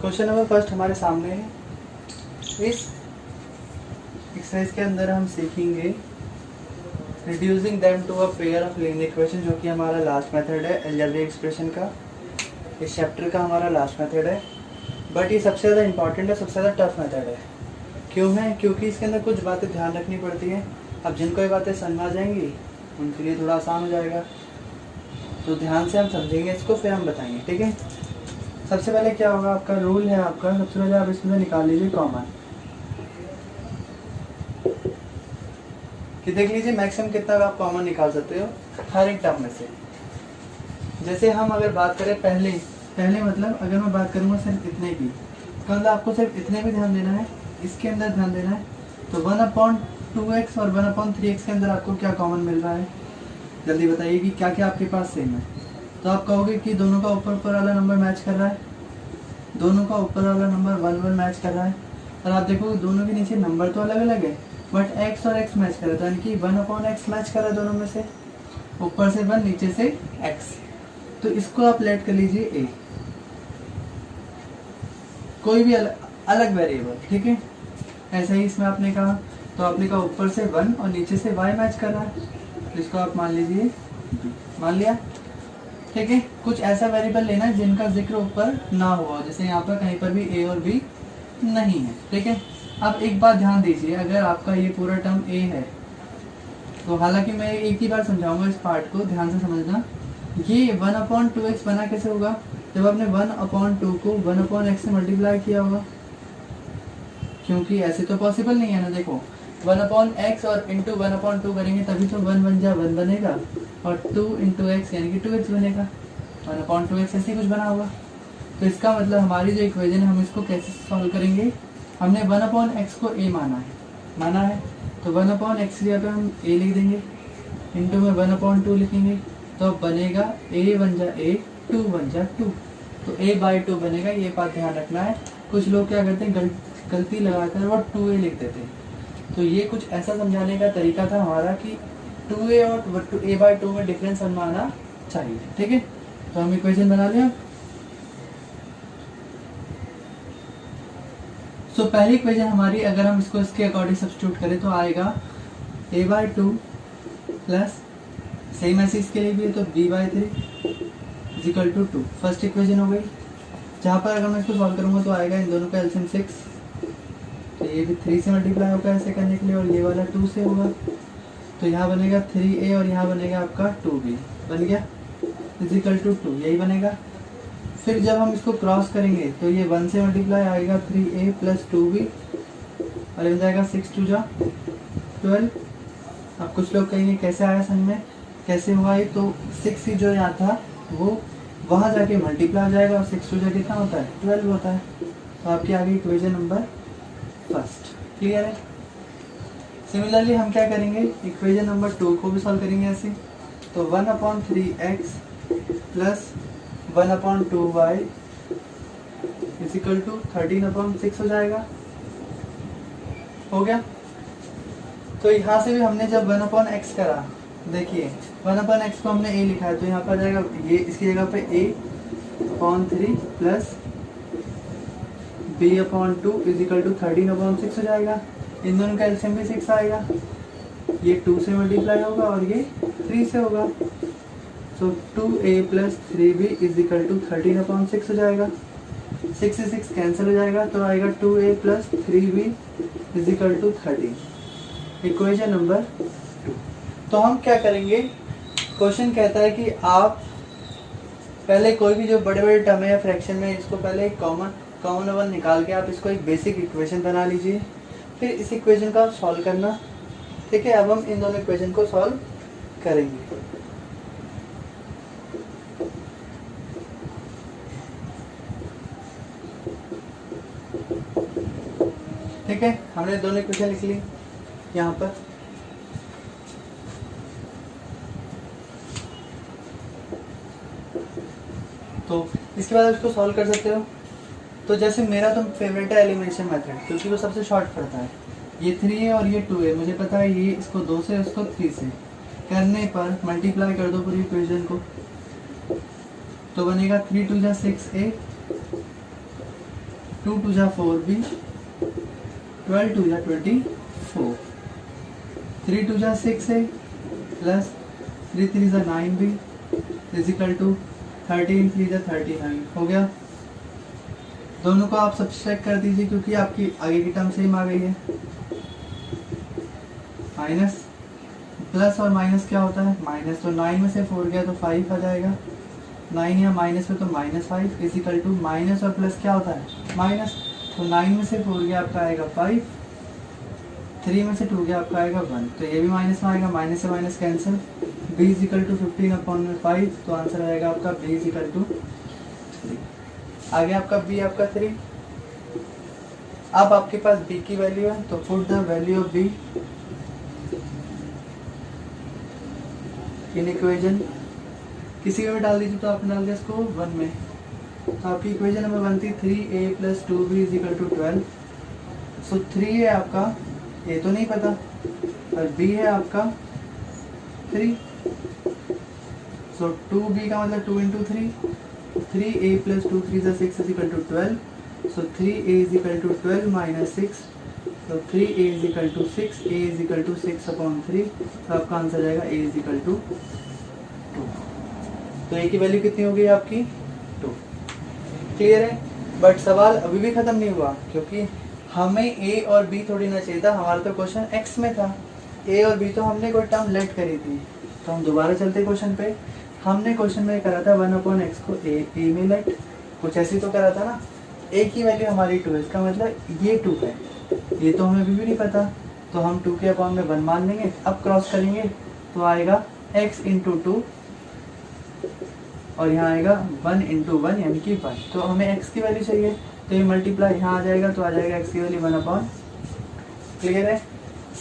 Question number first हमारे सामने है। इस एक्सरसाइज के अंदर हम सीखेंगे reducing them to a pair of linear equation, जो कि हमारा लास्ट मेथड है अलजेब्रिक एक्सप्रेशन का। इस चैप्टर का हमारा लास्ट मेथड है, बट ये सबसे ज़्यादा इंपॉर्टेंट है, सबसे ज़्यादा टफ मेथड है। क्यों है? क्योंकि इसके अंदर कुछ बातें ध्यान रखनी पड़ती हैं। अब जिनको ये बातें समझ आ जाएंगी उनके लिए थोड़ा आसान हो जाएगा, तो ध्यान से हम समझेंगे इसको, फिर हम बताएंगे, ठीक है। सबसे पहले क्या होगा, आपका रूल है आपका, सबसे पहले आप इसमें निकाल लीजिए कॉमन, कि देख लीजिए मैक्सिमम कितना आप कॉमन निकाल सकते हो हर एक टर्म में से। जैसे हम अगर बात करें पहले मतलब अगर मैं बात करूँगा सिर्फ इतने की, तो मतलब आपको सिर्फ इतने भी ध्यान देना है, इसके अंदर ध्यान देना है। तो 1/2x और 1/3x के अंदर आपको क्या कॉमन मिल रहा है, जल्दी बताइए कि क्या क्या आपके पास सेम है। तो आप कहोगे कि दोनों का ऊपर वाला नंबर मैच कर रहा है, दोनों का ऊपर वाला नंबर 1 मैच कर रहा है, और आप देखोगे दोनों के नीचे नंबर तो अलग अलग है, बट x और x मैच कर रहा है, यानी कि 1/x मैच कर रहा है दोनों में से, ऊपर से 1 नीचे से x। तो इसको आप लेट कर लीजिए a, कोई भी अलग वेरिएबल, ठीक है। ऐसा ही इसमें आपने कहा, तो आपने कहा ऊपर से 1 और नीचे से y मैच कर रहा है, तो इसको आप मान लीजिए b, मान लिया, ठीक है। कुछ ऐसा वेरिएबल लेना है जिनका जिक्र ऊपर ना हुआ, जैसे यहाँ पर कहीं पर भी a और b नहीं है, ठीक है। अब एक बात ध्यान दीजिए, अगर आपका ये पूरा टर्म a है, तो हालांकि मैं एक ही बार समझाऊंगा इस पार्ट को, ध्यान से समझना। ये 1/2x बना कैसे होगा, जब आपने 1/2 को 1/x से मल्टीप्लाई किया होगा, क्योंकि ऐसे तो पॉसिबल नहीं है ना। देखो 1/x और इंटू 1/2 करेंगे तभी तो 1 बन जा 1 बनेगा, और 2 इंटू एक्स यानी कि 2x बनेगा, 1/2x ऐसे कुछ बना होगा। तो इसका मतलब हमारी जो इक्वेशन है हम इसको कैसे सॉल्व करेंगे, हमने 1/x को a माना है, तो 1/x की जगह हम a लिख देंगे, इंटू में 1/2 लिखेंगे, तो अब बनेगा a बन जा a, 2 बन जा 2, तो a/2 बनेगा। ये बात ध्यान रखना है। कुछ लोग क्या करते हैं, गलती लगाकर वो 2a लिख देते हैं। तो ये कुछ ऐसा समझाने का तरीका था हमारा कि 2a और a/2 में डिफरेंस बनवाना चाहिए, ठीक है। तो हम इक्वेशन बना लें। तो पहली इक्वेशन हमारी, अगर हम इसको इसके अकॉर्डिंग सब्स्टिट्यूट करें तो आएगा a/2 प्लस, सेम ऐसे इसके लिए भी है, तो b/3 equal to 2। First equation हो गई, जहाँ पर अगर मैं इसको सॉल्व करूँगा तो आएगा इन दोनों का एलसीएम 6, तो ये भी 3 से मल्टीप्लाई होगा ऐसे करने के लिए, और ये वाला 2 से होगा, तो यहाँ बनेगा 3a और यहाँ बनेगा आपका 2b, बन गया इक्वल टू 2, यही बनेगा। फिर जब हम इसको क्रॉस करेंगे तो ये 1 से मल्टीप्लाई आएगा 3a प्लस 2b, और बन जाएगा 6 2 जा 12। अब कुछ लोग कहेंगे कैसे आया समझ में, कैसे हुआ ये, तो 6 ही जो यहाँ था वो वहाँ जाके मल्टीप्लाई हो जाएगा, और 6 2 जा कितना होता है 12 होता है। तो आपकी आ गई इक्वेशन नंबर फर्स्ट, क्लियर है। सिमिलरली हम क्या करेंगे, इक्वेशन नंबर 2 को भी सॉल्व करेंगे ऐसे, तो 1/3x plus 1/2y is equal to 13/6 हो जाएगा, हो गया। तो यहाँ से भी हमने जब 1/x करा, देखिए 1/x को हमने a लिखा है, तो यहाँ पर जाएगा ये, इसकी जगह पे a/3 plus b/2 is equal to 13/6 हो जाएगा। इन दोनों का एलसीएम भी 6 आएगा, ये 2 से मल्टीप्लाई होगा और ये 3 से होगा, तो 2a plus 3b is equal to 13/6 हो जाएगा। 6 से 6 कैंसिल हो जाएगा, तो आएगा 2a plus 3b is equal to 13, equation number 2। तो हम क्या करेंगे, क्वेश्चन कहता है कि आप पहले कोई भी जो बड़े बड़े टर्म है या फ्रैक्शन में, इसको पहले कॉमन वन निकाल के आप इसको एक बेसिक इक्वेशन बना लीजिए, फिर इस इक्वेशन का सॉल्व करना, ठीक है। अब हम इन दोनों इक्वेशन को सॉल्व करेंगे। ठीक है, हमने दोनों इक्वेशन लिख ली यहाँ पर। तो इसके बाद इसको सॉल्व कर सकते हो। तो जैसे मेरा तो फेवरेट है एलिमिनेशन मेथड, क्योंकि वो सबसे शॉर्ट पड़ता है। ये 3 है और ये 2 है, मुझे पता है ये इसको 2 से इसको 3 से करने पर मल्टीप्लाई कर दो पूरी इक्वेशन को, तो बनेगा 3 2 जा 6a 2 2 जा 4b, 12 2 जा 24, 3 2 जा 6a प्लस 3 3 जा 9b इजिकल टू 13 3 जा 39 हो गया। दोनों को आप सब्सट्रैक्ट कर दीजिए क्योंकि आपकी आगे की टर्म सेम आ गई है। माइनस प्लस और माइनस क्या होता है, माइनस, तो 9 में से 4 गया तो 5 आ जाएगा, 9 या माइनस में तो -5 इजिकल टू माइनस और प्लस क्या होता है माइनस, तो 9 में से 4 गया आपका आएगा 5, 3 में से 2 गया आपका आएगा 1, तो ये भी माइनस में आएगा, माइनस से minus cancel, b is equal to 15/5, तो आंसर आएगा आपका b इजिकल टू 3। आगे आपका b आपका 3। अब आपके पास b की वैल्यू है तो put the value of b in equation, किसी में भी डाल दीजिए, तो आपने डाल दिया इसको 1 में, तो आपकी इक्वेशन नंबर बनती 3a + 2b इजिकल टू 12। सो 3 है आपका, a तो नहीं पता, और b है आपका 3, सो 2b का मतलब 2 × 3, 3a + 2 3 = 6 is equal to 12, so 3a is equal to 12 - 6, तो 3a is equal to 6, a is equal to 6/3, तो आपका आंसर जाएगा a इजिकल टू 2। तो a की वैल्यू कितनी हो गई आपकी 2। क्लियर है, बट सवाल अभी भी खत्म नहीं हुआ क्योंकि हमें a और b थोड़ी ना चाहिए था, हमारा तो क्वेश्चन x में था, a और b तो हमने कोई टर्म लेट करी थी। तो हम दोबारा चलते क्वेश्चन पे, हमने क्वेश्चन में करा था 1/x को a में लेट, कुछ ऐसी तो करा था ना। a की वैल्यू हमारी 2 है, इसका मतलब ये 2 है, ये तो हमें अभी भी नहीं पता, तो हम 2 के अपॉन में 1 मान लेंगे। अब क्रॉस करेंगे तो आएगा x × 2 और यहाँ आएगा 1 × 1 यानी कि 1, तो हमें x की वैल्यू चाहिए, तो ये मल्टीप्लाई यहाँ आ जाएगा, तो आ जाएगा x की वैल्यू 1/। क्लियर है।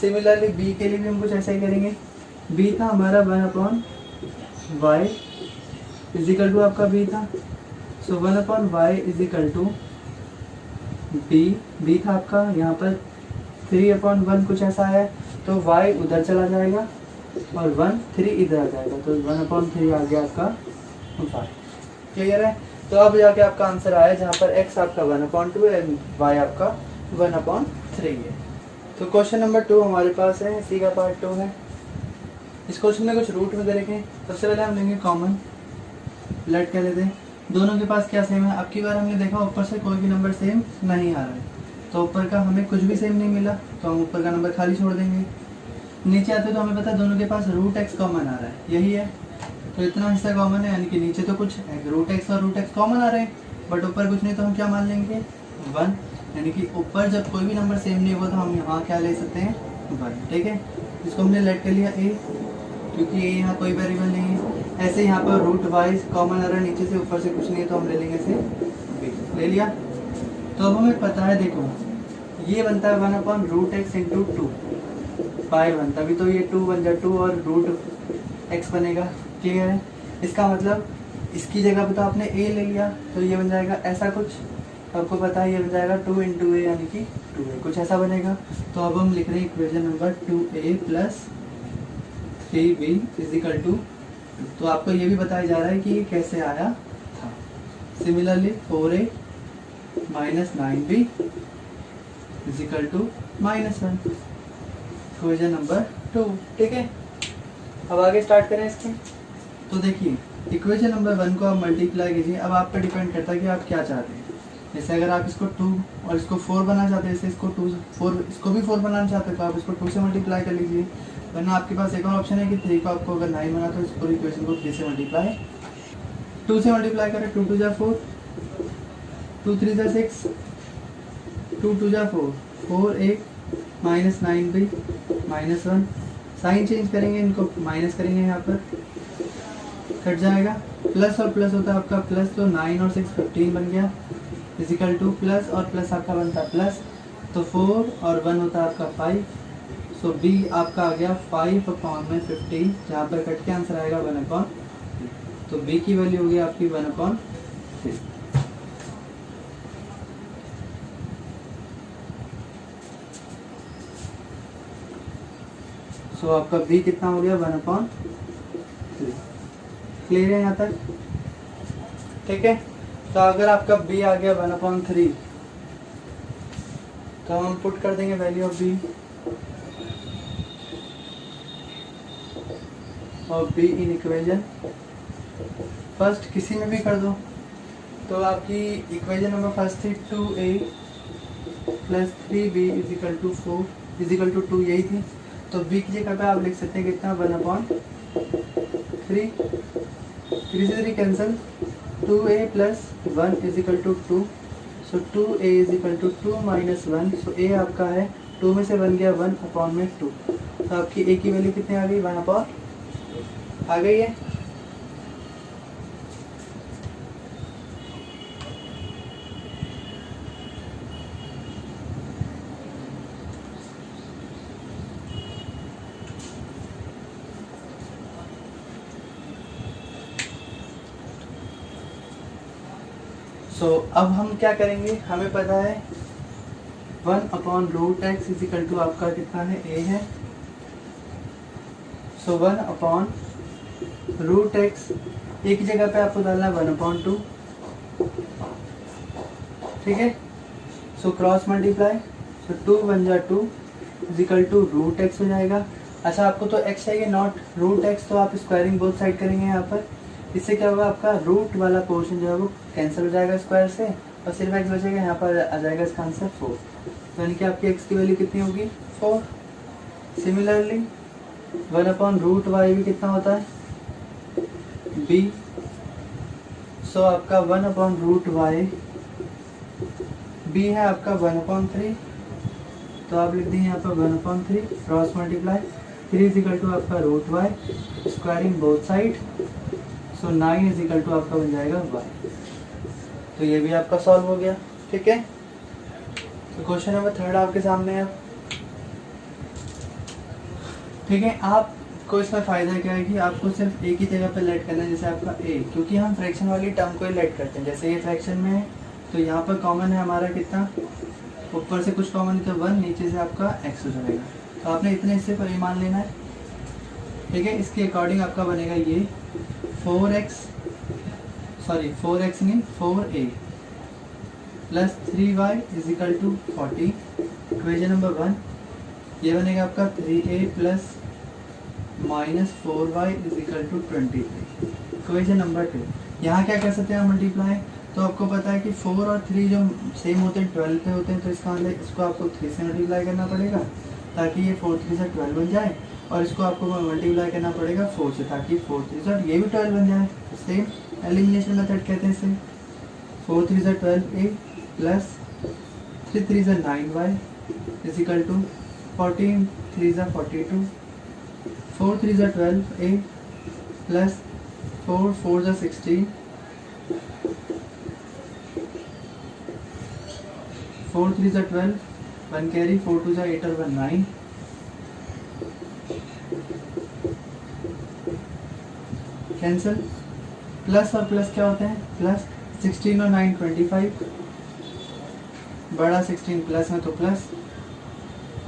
सिमिलरली b के लिए भी हम कुछ ऐसा ही करेंगे, b था हमारा 1/y इजिकल टू आपका b था, सो 1/y इजिकल टू b था आपका यहाँ पर 3/1 कुछ ऐसा है, तो y उधर चला जाएगा और 1 3 इधर आ जाएगा, तो 1/3 आ गया आपका y। क्लियर है। तो अब जाके आपका आंसर आया जहाँ पर x आपका 1/2 है, y आपका 1/3 है। तो क्वेश्चन नंबर 2 हमारे पास है, सी का पार्ट 2 है। इस क्वेश्चन में कुछ रूट में दे रखे हैं। सबसे पहले हम लेंगे कॉमन, लेट क्या लेते हैं, दोनों के पास क्या सेम है। अब की बार हमने देखा ऊपर से कोई भी नंबर सेम नहीं आ रहा है, तो ऊपर का हमें कुछ भी सेम नहीं मिला, तो हम ऊपर का नंबर खाली छोड़ देंगे। नीचे आते तो हमें पता है दोनों के पास √x कॉमन आ रहा है, यही है, तो इतना हिस्सा कॉमन है, यानी कि नीचे तो कुछ √x और √x कॉमन आ रहे हैं, बट ऊपर कुछ नहीं, तो हम क्या मान लेंगे 1, यानी कि ऊपर जब कोई भी नंबर सेम नहीं हुआ तो हम यहाँ क्या ले सकते हैं 1। ठीक है, इसको हमने लेट कर लिया a, क्योंकि ये यहाँ कोई वेरिएबल नहीं है। ऐसे यहाँ पर √y कॉमन आ रहा है नीचे से, ऊपर से कुछ नहीं है, तो हम ले लेंगे इसे b, ले लिया। तो अब हमें पता है, देखो ये बनता है 1/√x × 2 पाई 1, तभी तो ये 2 बन जाए 2 और √x बनेगा। क्लियर है। इसका मतलब इसकी जगह पे तो आपने a ले लिया, तो ये बन जाएगा ऐसा कुछ, आपको पता है ये बन जाएगा 2 × a यानी कि 2a, कुछ ऐसा बनेगा। तो अब हम लिख रहे हैं equation number 2a + 3b is equal to, तो आपको ये भी बताया जा रहा है कि ये कैसे आया था। Similarly 4a - 9b is equal to -1, equation number 2। ठीक है, अब आगे स्टार्ट करें इसके। तो देखिए इक्वेशन नंबर 1 को आप मल्टीप्लाई कीजिए। अब आप पे डिपेंड करता है कि आप क्या चाहते हैं। जैसे अगर आप इसको 2 और इसको 4 बनाना चाहते हैं, जैसे इसको 2 4 इसको भी 4 बनाना चाहते हैं, तो आप इसको 2 से मल्टीप्लाई कर लीजिए। वरना आपके पास एक और ऑप्शन है कि 3 को आपको अगर 9 बना तो इस पूरी इक्वेशन को 3 से मल्टीप्लाई 2 से मल्टीप्लाई करें। 2 2 जा 4, 2 3 जा 6, 2 2 जा 4, 4 1 -9b -1, साइन चेंज करेंगे, इनको माइनस करेंगे, यहाँ पर कट जाएगा। प्लस और प्लस होता है आपका प्लस, तो 9 और 6 15 बन गया इजिकल टू प्लस और प्लस आपका बनता है प्लस, तो 4 और 1 होता है आपका 5, सो b आपका आ गया 5/15, जहाँ पर कट के आंसर आएगा 1/3, तो b की वैल्यू होगी आपकी 1/3। सो आपका b कितना हो गया 1/3। क्लियर है यहाँ तक। ठीक है, तो अगर आपका b आ गया 1/3, तो हम पुट कर देंगे value of be in equation first, किसी में भी कर दो। तो आपकी इक्वेशन नंबर फर्स्ट थी 2a plus 3b is equal to 4 is equal to 2, यही थी। तो b की जगह पे आप लिख सकते हैं कितना, 1/3, 3 से 3 cancel, 2a plus 1 is equal to 2, so 2a is equal to 2 minus 1, so a आपका है 2 में से 1 गया 1/2। तो आपकी a की वैल्यू कितनी आ गई, 1/, आ गई है। अब हम क्या करेंगे, हमें पता है 1/√x इज इक्वल टू आपका कितना है, a है। सो 1/√x एक जगह पे आपको डालना है 1/2, ठीक है। सो क्रॉस मल्टीप्लाई, सो 2 बन जा 2 इज इक्वल टू √x हो जाएगा। अच्छा, आपको तो x चाहिए नॉट √x, तो आप स्क्वायरिंग बोथ साइड करेंगे यहाँ पर। इससे क्या होगा, आपका रूट वाला पोर्शन जो है वो कैंसिल हो जाएगा स्क्वायर से, और सिर्फ x बचेगा, यहाँ पर आ जाएगा इसका आंसर 4। यानी कि आपकी x की वैल्यू कितनी होगी, 4। सिमिलरली 1/√y भी कितना होता है, b। सो आपका 1/√y b है आपका 1/3, तो आप लिख देंगे यहाँ पर 1/3 cross multiply 3 is equal to आपका √y, squaring both side, so 9 is equal to आपका बन जाएगा y। तो ये भी आपका सॉल्व हो गया, ठीक है। तो क्वेश्चन नंबर 3 आपके सामने है, ठीक है। आपको इसमें फ़ायदा क्या है कि आपको सिर्फ एक ही जगह पे लेट करना है, जैसे आपका a, क्योंकि हम फ्रैक्शन वाली टर्म को ही लेट करते हैं। जैसे ये फ्रैक्शन में है तो यहाँ पर कॉमन है हमारा कितना, ऊपर से कुछ कॉमन तो 1, नीचे से आपका x हो जाएगा। तो आपने इतने हिस्से पर मान लेना है, ठीक है। इसके अकॉर्डिंग आपका बनेगा ये 4x नहीं 4a plus 3y is equal to 40, equation number 1। ये बनेगा आपका 3a plus -4y is equal to 23, equation number 2। यहाँ क्या कर सकते हैं हम, मल्टीप्लाई। तो आपको पता है कि 4 और 3 जो सेम होते हैं 12 पे होते हैं, तो इसका मतलब इसको आपको 3 से मल्टीप्लाई करना पड़ेगा ताकि ये 4 3 से 12 बन जाए, और इसको आपको मल्टीप्लाई करना पड़ेगा 4 से ताकि 4 3 से ये भी 12 बन जाए। सेम एलिमिनेशन मेथड कहते हैं इसे। 4 3 से 12a प्लस 3 3 से 9y इज इक्वल टू 14 3 से 42, 4 3 से 12a प्लस 4 4 से 16, 4 3 से 12, 1 कैरी, 4 2 से 8 और 1 9, कैंसिल। प्लस और प्लस क्या होते हैं, प्लस 16 और 9 25, बड़ा 16 प्लस है तो प्लस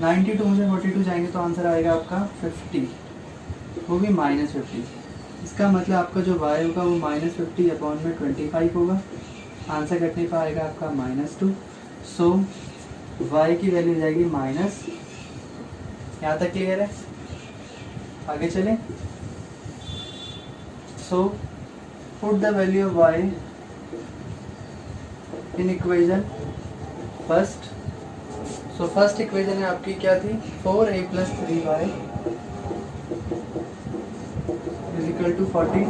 92 में से 42 जाएंगे तो आंसर आएगा आपका 50, वो भी -50। इसका मतलब आपका जो y होगा वो -50/25 होगा। आंसर कटने पर आएगा आपका -2। सो y की वैल्यू हो जाएगी माइनस। यहाँ तक क्लियर है, आगे चलें। सो put the value of y in equation first. So first equation है आपकी क्या थी, 4a plus 3y is equal to 40,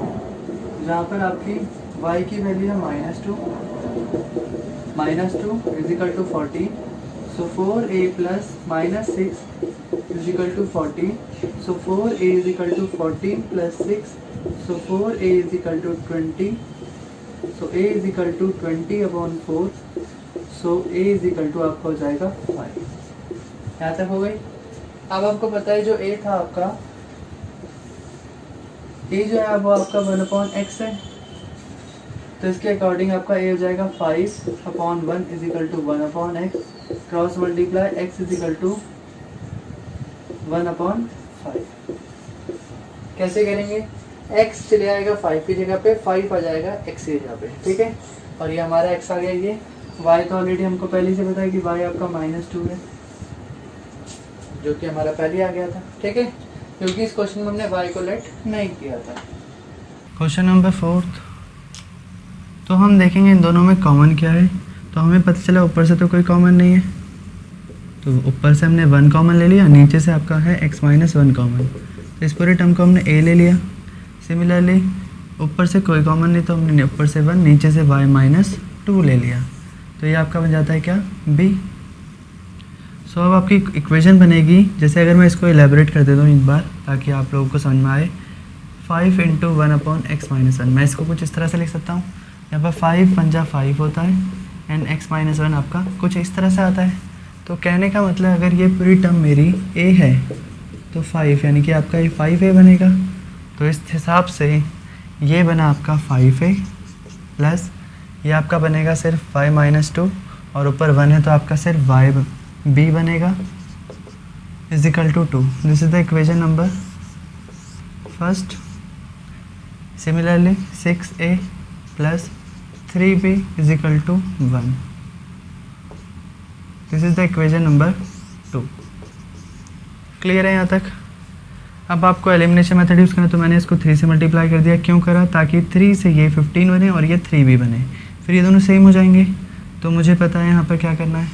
जहाँ पर आपकी y की वैल्यू है -2 is equal to 40। So 4a plus -6 is equal to 40। So 4a is equal to 40 plus 6, so 4a is equal to 20। So a is equal to 20/4, so a is equal to आपका हो जाएगा 5। यहाँ तक हो गई। अब आपको पता है जो a था आपका, a जो है वो आपका 1/x है, तो इसके अकॉर्डिंग आपका a हो जाएगा 5/1 is equal to 1/x, cross multiply x is equal to 1/5। कैसे करेंगे, x चले आएगा 5 की जगह पे, 5 आ जाएगा x की जगह पे, ठीक है। और ये हमारा x आ गया ये, y तो ऑलरेडी हमको पहले से पता है कि y आपका -2 है, जो कि हमारा पहले आ गया था, ठीक है, क्योंकि इस क्वेश्चन में हमने y को लेट नहीं किया था। क्वेश्चन नंबर 4, तो हम देखेंगे इन दोनों में कॉमन क्या है। तो हमें पता चला ऊपर से तो कोई कॉमन नहीं है, तो ऊपर से हमने 1 कॉमन ले लिया, नीचे से आपका है x - 1 कॉमन, तो इस पूरे टर्म को हमने a ले लिया। सिमिलरली ऊपर से कोई कॉमन नहीं, तो हमने ऊपर से 1, नीचे से y - 2 ले लिया, तो ये आपका बन जाता है क्या, b। सो अब आपकी इक्वेशन बनेगी, जैसे अगर मैं इसको एलेबोरेट कर देता हूँ एक बार ताकि आप लोगों को समझ में आए, 5 × 1/x - 1। मैं इसको कुछ इस तरह से लिख सकता हूँ, यहाँ पर 5 पंजा 5 होता है एंड x - 1 आपका कुछ इस तरह से आता है। तो कहने का मतलब अगर ये पूरी टर्म मेरी a है तो 5 यानी कि आपका ये 5a बनेगा। तो इस हिसाब से ये बना आपका 5a प्लस ये आपका बनेगा सिर्फ y - 2 और ऊपर 1 है तो आपका सिर्फ b बनेगा = 2। This is the equation number first. Similarly 6a plus 3b = 1। This is the equation number 2। Clear है यहाँ तक। अब आपको एलिमिनेशन मेथड यूज़ करना, तो मैंने इसको 3 से मल्टीप्लाई कर दिया। क्यों करा, ताकि 3 से ये 15 बने और ये 3 भी बने, फिर ये दोनों सेम हो जाएंगे। तो मुझे पता है यहाँ पर क्या करना है।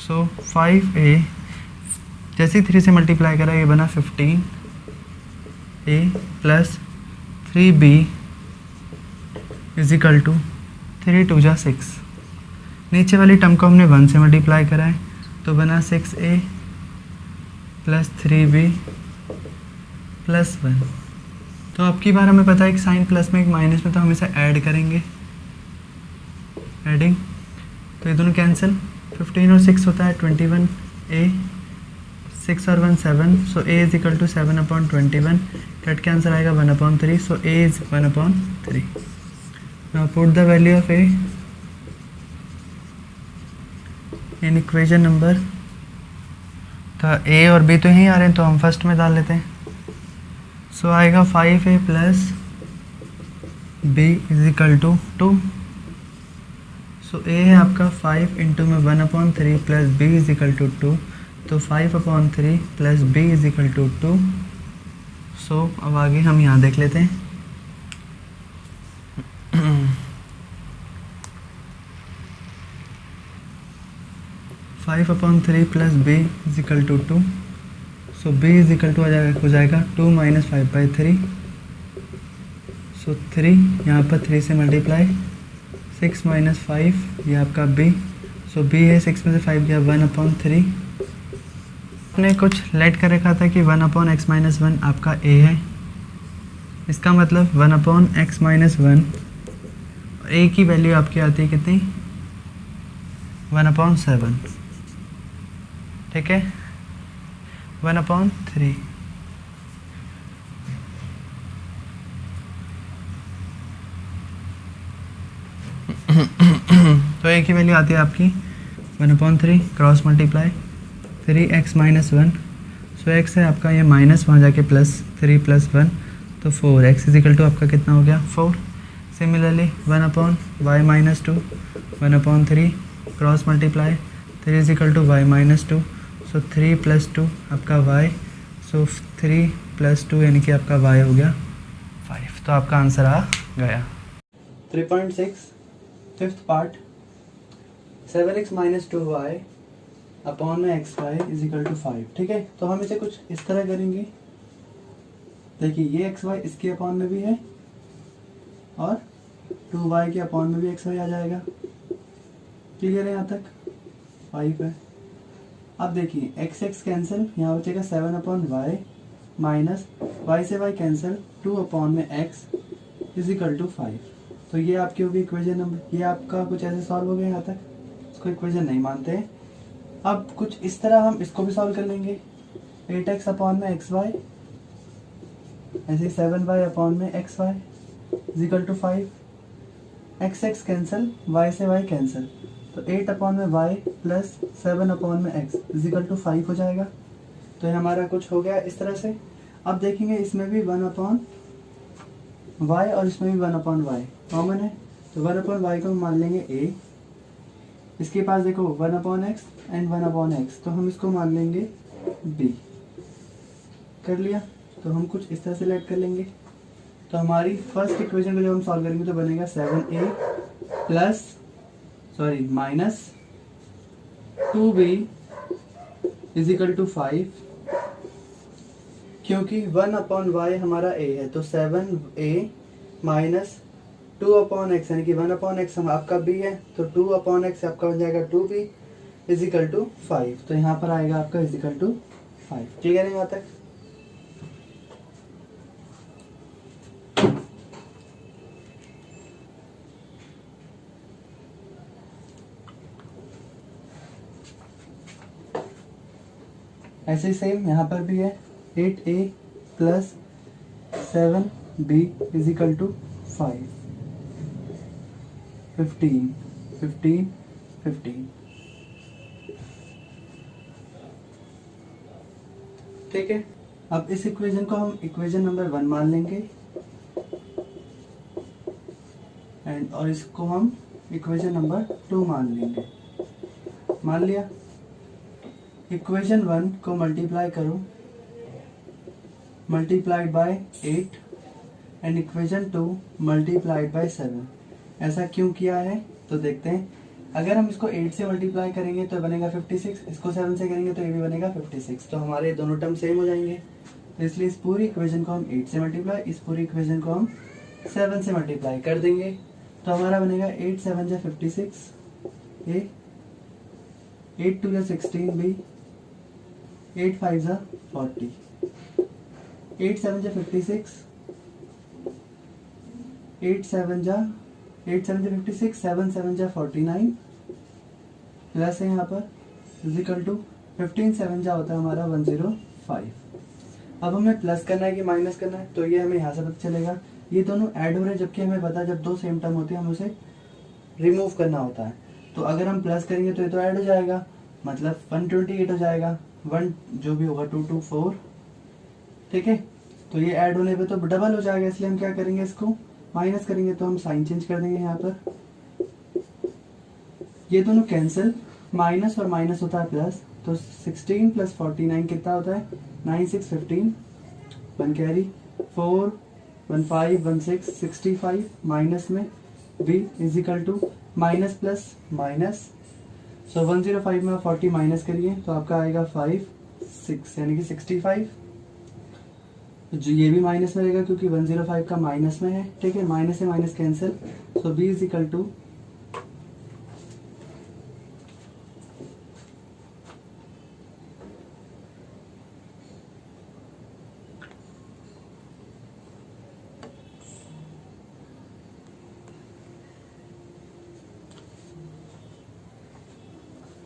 सो 5a जैसे 3 से मल्टीप्लाई करा ये बना 15a प्लस 3b = 3 × 2 = 6। नीचे वाली टर्म को हमने 1 से मल्टीप्लाई करा है तो बना 6a प्लस 3b प्लस 1। तो अब की बार हमें पता है कि साइन प्लस में एक माइनस में, तो हम इसे ऐड करेंगे, एडिंग, तो ये दोनों कैंसिल, 15 और 6 होता है 21a, 6 और 1 7, सो a = 7/21, कट के आंसर आएगा 1/3, सो a is 1/3। Now put the value of a in equation number, तो a और b तो यहीं आ रहे हैं तो हम फर्स्ट में डाल लेते हैं। सो आएगा 5a plus b = 2। So a है आपका 5 × में 1/3 प्लस b = 2, तो 5/3 प्लस b = 2। सो अब आगे हम यहाँ देख लेते हैं। 5/3 प्लस b = 2, सो b हो जाएगा 2 - 5/3, सो 3 यहाँ पर 3 से मल्टीप्लाई, 6 - 5 ये आपका b, सो b है 6 में से 5 गया 1/3। आपने कुछ लेट कर रखा था कि 1/x - 1 आपका a है, इसका मतलब 1/x - 1, a की वैल्यू आपकी आती है कितनी, 1/7, ठीक है, 1/3। तो a की वैल्यू आती है आपकी 1/3, cross multiply 3x - 1, so x है आपका ये माइनस, वहाँ जाके प्लस 3 + 1, तो 4x = आपका कितना हो गया 4। Similarly 1/y - 2, 1/3 cross multiply 3 = y - 2, सो 3 + 2 आपका y, सो 3 + 2 यानी कि आपका y हो गया 5। तो आपका आंसर आ गया। 3.6 fifth part, 7x - 2y upon में xy = 5, ठीक है। तो हम इसे कुछ इस तरह करेंगे, देखिए ये xy इसके अपॉन में भी है और 2y के अपॉन में भी xy आ जाएगा। क्लियर है यहाँ तक, 5 है। अब देखिए x कैंसिल, यहाँ बचेगा 7/y माइनस y से y कैंसिल, 2/x = 5। तो ये आपकी होगी इक्वेशन नंबर, ये आपका कुछ ऐसे सॉल्व हो गया यहाँ तक, इसको इक्वेशन नहीं मानते हैं। अब कुछ इस तरह हम इसको भी सॉल्व कर लेंगे, 8x अपॉन में xy, ऐसे 7y अपॉन में xy = 5, x कैंसिल, y से y कैंसिल, तो 8/y प्लस 7/x = 5 हो जाएगा। तो ये हमारा कुछ हो गया इस तरह से। अब देखेंगे इसमें भी 1/, y और इसमें भी 1/y कॉमन है, तो 1/y को हम मान लेंगे a। इसके पास देखो 1/x एंड 1/x, तो हम इसको मान लेंगे b। कर लिया, तो हम कुछ इस तरह से लेट कर लेंगे। तो हमारी फर्स्ट इक्वेशन को जब हम सॉल्व करेंगे तो बनेगा 7a plus sorry minus 2b is equal to 5, क्योंकि 1/y हमारा a है, तो 7a माइनस 2/x यानी कि 1/x हम आपका b है, तो 2/x आपका बन जाएगा 2b इज इक्वल टू 5। तो यहाँ पर आएगा आपका इज इक्वल टू 5। क्लियर है यहाँ तक? ऐसे ही सेम यहाँ पर भी है 8a plus 7b is equal to 5, 15, 15, 15। ठीक है, अब इस इक्वेशन को हम इक्वेशन नंबर 1 मान लेंगे और इसको हम इक्वेशन नंबर 2 मान लेंगे। मान लिया। इक्वेशन 1 को मल्टीप्लाई करो, multiplied by 8 and equation 2 multiplied by 7। ऐसा क्यों किया है तो देखते हैं। अगर हम इसको 8 से मल्टीप्लाई करेंगे तो बनेगा 56, इसको 7 से करेंगे तो ये भी बनेगा 56, तो हमारे दोनों टर्म सेम हो जाएंगे। तो इसलिए इस पूरी इक्वेशन को हम 8 से मल्टीप्लाई, इस पूरी इक्वेशन को हम 7 से मल्टीप्लाई कर देंगे, तो हमारा बनेगा 8 7 जा 56 ए, 8 2 जा 16 बी, 8 5 जा 40, 8 7 जा 56, 8 7 जा 56, 7 7 जा 49 प्लस है यहाँ पर इज इक्वल टू 15 7 जा होता है हमारा 105। अब हमें प्लस करना है कि माइनस करना है, तो ये हमें यहाँ से पता चलेगा। ये दोनों ऐड हो रहे हैं, जबकि हमें पता है जब दो सेम टर्म होते हैं हम उसे रिमूव करना होता है। तो अगर हम प्लस करेंगे तो ये तो ऐड हो जाएगा, मतलब 128 हो जाएगा, 1 जो भी होगा 224। ठीक है, तो ये ऐड होने पे तो डबल हो जाएगा, इसलिए हम क्या करेंगे, इसको माइनस करेंगे, तो हम साइन चेंज कर देंगे यहाँ पर। ये दोनों कैंसिल, माइनस और माइनस होता है प्लस, तो 16 प्लस 49 कितना होता है 9 6 15, 1 कैरी 4 1 5 1 6 65 माइनस में b is equal to minus plus minus, so 105 में 40 माइनस करिए तो आपका आएगा 5 6 यानी कि 65। जो ये भी माइनस में रहेगा क्योंकि 105 का माइनस में है। ठीक है, माइनस से minus cancel, so b is equal to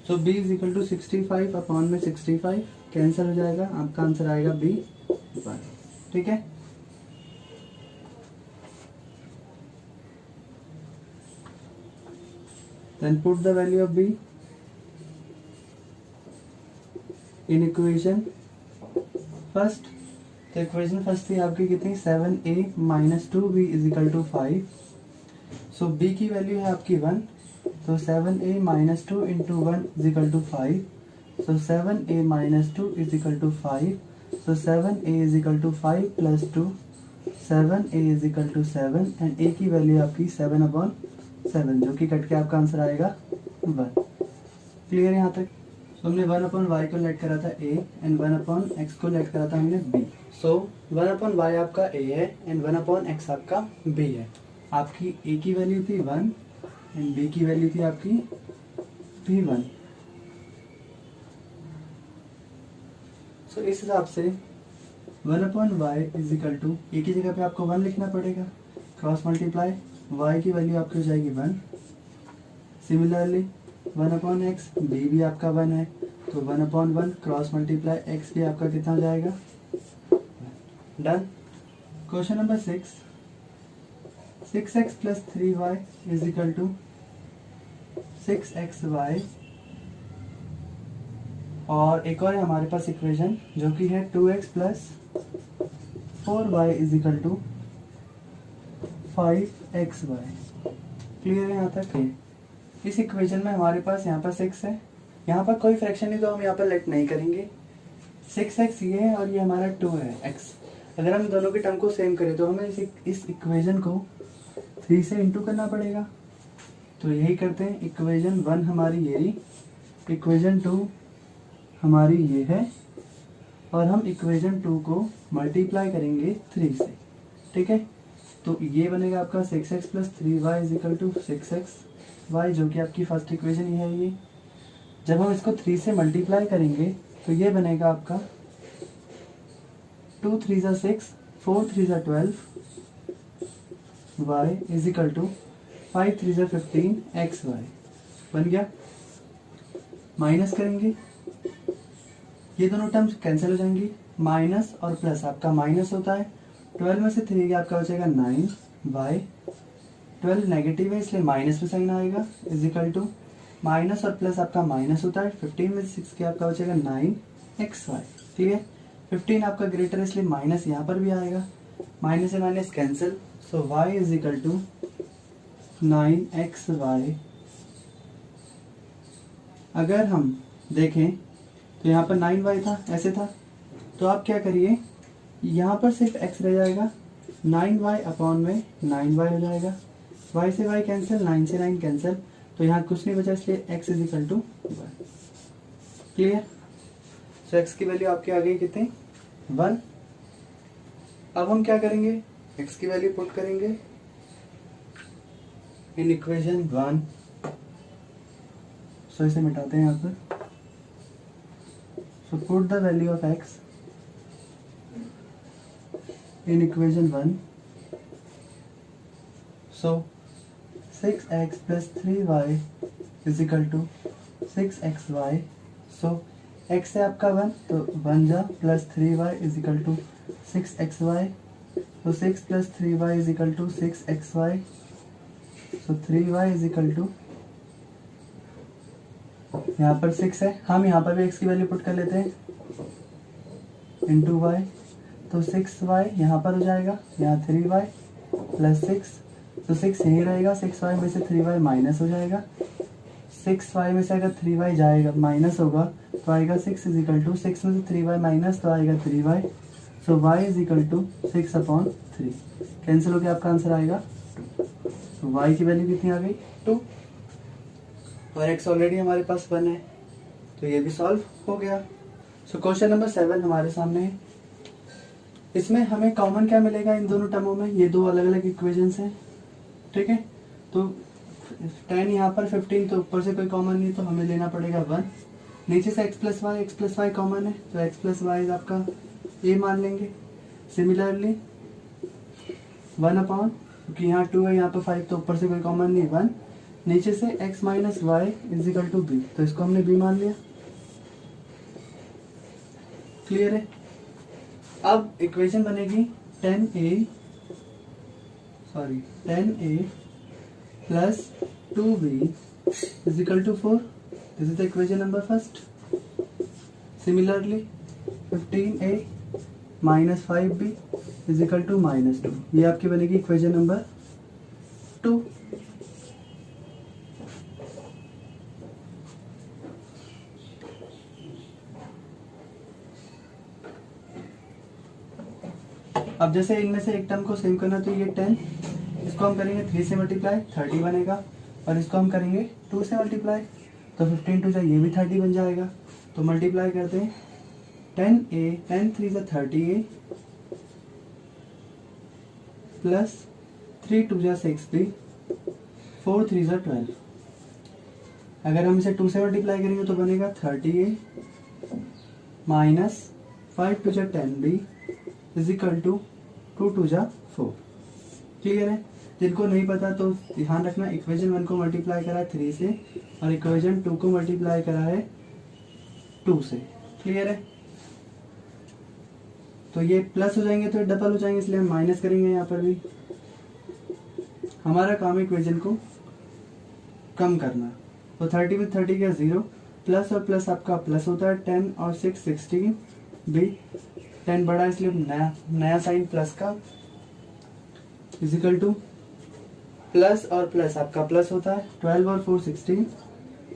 तो b is equal to 65 upon में 65 कैंसिल हो जाएगा, आपका आंसर आएगा b 1। ठीक है, then put the value of b in equation first. तो इक्वेशन फर्स्ट थी आपकी कितनी 7a minus 2b is equal to 5। So b की वैल्यू है आपकी 1, तो 7a minus 2 into 1 is equal to 5, so 7a minus 2 is equal to 5, so 7a is equal to 5 plus 2, 7a is equal to 7 and a की value आपकी 7/7, जो कि cut के आपका आंसर आएगा 1। क्लियर यहाँ तक? तो हमने 1/y को लेट करा था a एंड 1/x को लेट करा था हमने b। सो 1/y आपका a है एंड 1/x आपका b है। आपकी a की वैल्यू थी 1 एंड b की वैल्यू थी आपकी भी 1। सो इस हिसाब से 1/y is equal to a की जगह पे आपको 1 लिखना पड़ेगा, क्रॉस मल्टीप्लाई y की वैल्यू आपकी हो जाएगी 1। सिमिलरली 1/x b भी आपका 1 है, तो 1/1 क्रॉस मल्टीप्लाई x भी आपका कितना हो जाएगा, done. Question number 6, 6x plus 3y is equal to 6xy, और एक और है हमारे पास इक्वेशन जो कि है 2x plus 4y is equal to 5xy। Clear है यहाँ तक? इस इक्वेशन में हमारे पास यहाँ पर 6 है, यहाँ पर कोई फ्रैक्शन नहीं तो हम यहाँ पर लेट नहीं करेंगे। 6x ये है और ये हमारा 2 है x। अगर हम दोनों के टर्म को सेम करें तो हमें इस इक्वेशन को 3 से इंटू करना पड़ेगा। तो यही करते हैं। इक्वेशन 1 हमारी ये रही, इक्वेशन 2 हमारी ये है, और हम इक्वेशन 2 को मल्टीप्लाई करेंगे 3 से। ठीक है, तो ये बनेगा आपका 6x plus 3y is equal to 6xy, जो कि आपकी फर्स्ट इक्वेशन ही है ये। जब हम इसको 3 से मल्टीप्लाई करेंगे तो ये बनेगा आपका 2 3 ज़ा 6, 4 3 ज़ा 12 y इज इक्वल टू 5 3 ज़ा 15 xy बन गया। माइनस करेंगे, ये दोनों टर्म्स कैंसिल हो जाएंगी। माइनस और प्लस आपका माइनस होता है, 12 में से 3 आपका बचेगा 9y। 12 नेगेटिव है इसलिए माइनस में साइन आएगा, इज इक्वल टू माइनस और प्लस आपका माइनस होता है, 15 में से 6 के आपका बचेगा 9xy। ठीक है, 15 आपका ग्रेटर है इसलिए माइनस यहाँ पर भी आएगा, माइनस से minus cancel, so y is equal to 9xy। अगर हम देखें तो यहाँ पर 9y था, ऐसे था, तो आप क्या करिए, यहाँ पर सिर्फ x रह जाएगा, 9y अपॉन में 9y हो जाएगा, y से y कैंसिल, 9 से 9 कैंसिल, तो यहाँ कुछ नहीं बचा इसलिए x is equal to y। Clear? तो x की वैल्यू आपके आ गई कितनी? 1। अब हम क्या करेंगे, x की वैल्यू पुट करेंगे इन इक्वेशन 1। सो इसे मिटाते हैं यहाँ पर। सो put the value of x in equation 1. So 6x plus 3y is equal to 6xy. So x है आपका 1 तो 1 जा plus 3y is equal to 6xy. So 6 plus 3y is equal to 6xy. So 3y is equal to, यहाँ पर 6 है, हम यहाँ पर भी x की वैल्यू पुट कर लेते हैं, इंटू y, तो 6y यहाँ पर हो जाएगा, यहाँ 3y प्लस 6, तो 6 यहीं रहेगा, 6y में से 3y माइनस हो जाएगा, 6y में से अगर 3y जाएगा माइनस होगा तो आएगा 6 इज इक्वल टू, 6 में से 3y माइनस तो आएगा 3y, so y is equal to 6 upon 3, cancel हो गया, आपका आंसर आएगा 2। तो y की वैल्यू कितनी आ गई? 2, और x ऑलरेडी हमारे पास 1 है, तो ये भी सॉल्व हो गया। सो क्वेश्चन नंबर 7 हमारे सामने है। इसमें हमें कॉमन क्या मिलेगा इन दोनों टर्मों में? ये दो अलग अलग इक्वेशंस हैं। ठीक है, तो 10 यहाँ पर 15, तो ऊपर से कोई कॉमन नहीं तो हमें लेना पड़ेगा 1। नीचे से x प्लस वाई कॉमन है तो x प्लस वाई आपका a मान लेंगे। सिमिलरली 1 अपॉन, क्योंकि यहाँ 2 है, यहाँ पर 5, तो ऊपर से कोई कॉमन नहीं, 1। नीचे से x minus y is equal to b, तो इसको हमने b मान लिया। क्लियर है? अब इक्वेशन बनेगी 10a plus 2b is equal to 4। This is the equation number first. Similarly 15a minus 5b is equal to minus 2, ये आपकी बनेगी इक्वेशन नंबर 2। अब जैसे इनमें से एक टर्म को सेम करना, तो ये 10, इसको हम करेंगे 3 से मल्टीप्लाई, 30 बनेगा, और इसको हम करेंगे 2 से मल्टीप्लाई, तो 15 टू जा ये भी 30 बन जाएगा। तो मल्टीप्लाई करते हैं, 10 3 जा 30a प्लस 3 2 जा 6b, 4 3 जा 12। अगर हम इसे 2 से मल्टीप्लाई करेंगे तो बनेगा 30a माइनस 5 2 जा 10b इज इक्वल टू 2 2 जा 4। क्लियर है? जिनको नहीं पता तो ध्यान रखना, इक्वेशन 1 को मल्टीप्लाई करा है 3 से और इक्वेशन 2 को मल्टीप्लाई करा है 2 से। क्लियर है? तो ये प्लस हो जाएंगे तो डबल हो जाएंगे, इसलिए हम माइनस करेंगे यहाँ पर भी। हमारा काम है इक्वेशन को कम करना। तो 30 में 30 का 0, प्लस और प्लस आपका प्लस होता है, 10 और 6 16 भी, 10 बड़ा इसलिए नया साइन प्लस का, इजिकल टू प्लस और प्लस आपका प्लस होता है, 12 और 4 16,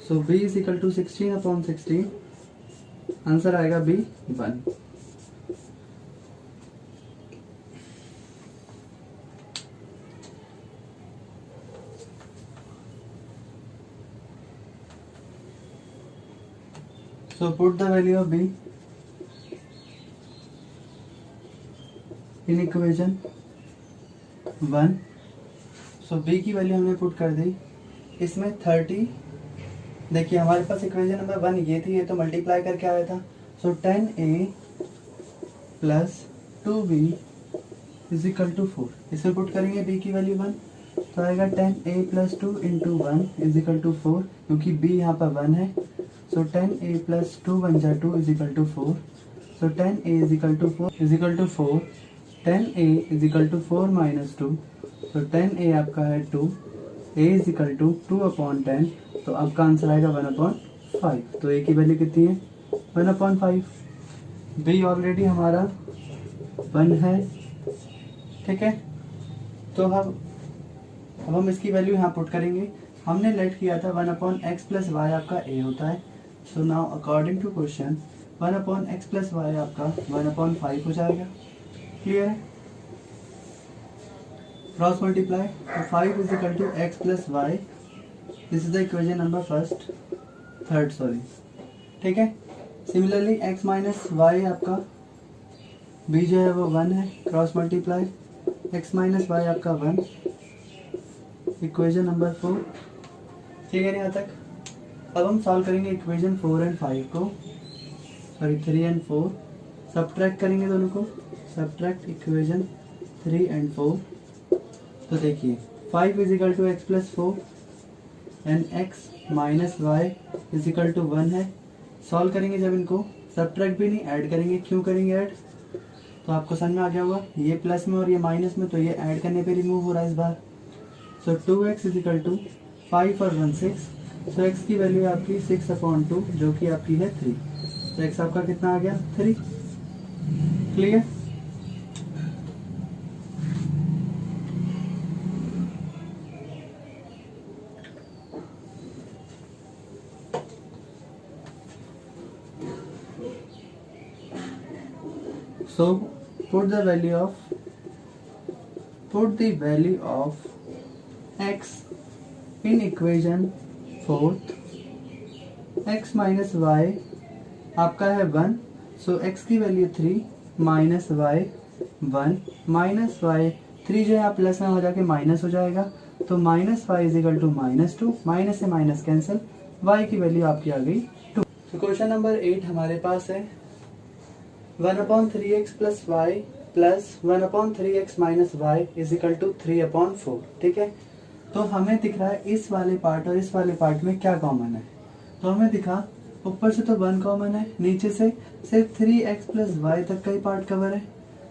so b is equal to 16 upon 16, answer आएगा b 1। So put the value of b in equation 1. So b की वैल्यू हमने पुट कर दी, इसमें 30, देखिए हमारे पास इक्वेशन नंबर 1 ये थी, ये तो मल्टीप्लाई करके आया था। So 10a plus 2b is equal to 4, इसमें पुट करेंगे b की वैल्यू 1, तो आएगा 10a plus 2 into 1 is equal to 4, क्योंकि b यहाँ पर 1 है। सो 10a प्लस 2 1 जा 2 is equal to 4, so 10a is equal to 4 is equal to 4, 10a is equal to 4 minus 2, तो 10a आपका है 2, a is equal to 2 upon 10, तो आपका आंसर आएगा 1 अपॉन 5। तो a की वैल्यू कितनी है 1 अपॉन 5, b ऑलरेडी हमारा 1 है, ठीक है। तो अब हम इसकी वैल्यू यहाँ पुट करेंगे, हमने लेट किया था 1 अपॉन एक्स प्लस वाई आपका a होता है। So now according to question 1 upon x plus y आपका 1 अपॉन 5 हो जाएगा, क्लियर है। क्रॉस मल्टीप्लाई, तो 5 is equal to x plus y, this is the equation number third sorry, ठीक है। सिमिलरली x माइनस वाई आपका b जो है वो 1 है, cross multiply x minus y आपका 1, इक्वेशन नंबर 4, ठीक है यहाँ तक। अब हम सॉल्व करेंगे इक्वेशन 4 एंड 5 को, सॉरी 3 एंड 4, सब्ट्रैक्ट करेंगे दोनों को, सब्ट्रैक्ट इक्वेशन 3 एंड 4। तो देखिए 5 is equal to x plus 4 and x minus y is equal to 1 है। सॉल्व करेंगे जब इनको, सब्ट्रैक्ट भी नहीं ऐड करेंगे, क्यों करेंगे ऐड, तो आपको समझ में आ गया होगा, ये प्लस में और ये माइनस में, तो ये ऐड करने पे रिमूव हो रहा है इस बार। सो 2x इज इक्वल टू 5 और 1 6, सो x की वैल्यू है आपकी 6 अपॉन 2 जो कि आपकी है 3, तो x आपका कितना आ गया 3, clear. So put the value of x in equation 4th, x minus y आपका है 1, सो x की value 3 minus y 1 minus y 3 जो है आप प्लस में हो जाके माइनस हो जाएगा, तो minus y is equal to minus 2, minus से माइनस कैंसिल, y की वैल्यू आपकी आ गई 2। तो क्वेश्चन नंबर 8 हमारे पास है 1 upon 3x plus y plus 1 upon 3x minus y is equal to 3 upon 4, ठीक है। तो हमें दिख रहा है इस वाले पार्ट और इस वाले पार्ट में क्या कॉमन है, तो हमें दिखा ऊपर से तो 1 कॉमन है, नीचे से सिर्फ 3x प्लस वाई तक का ही पार्ट कवर है,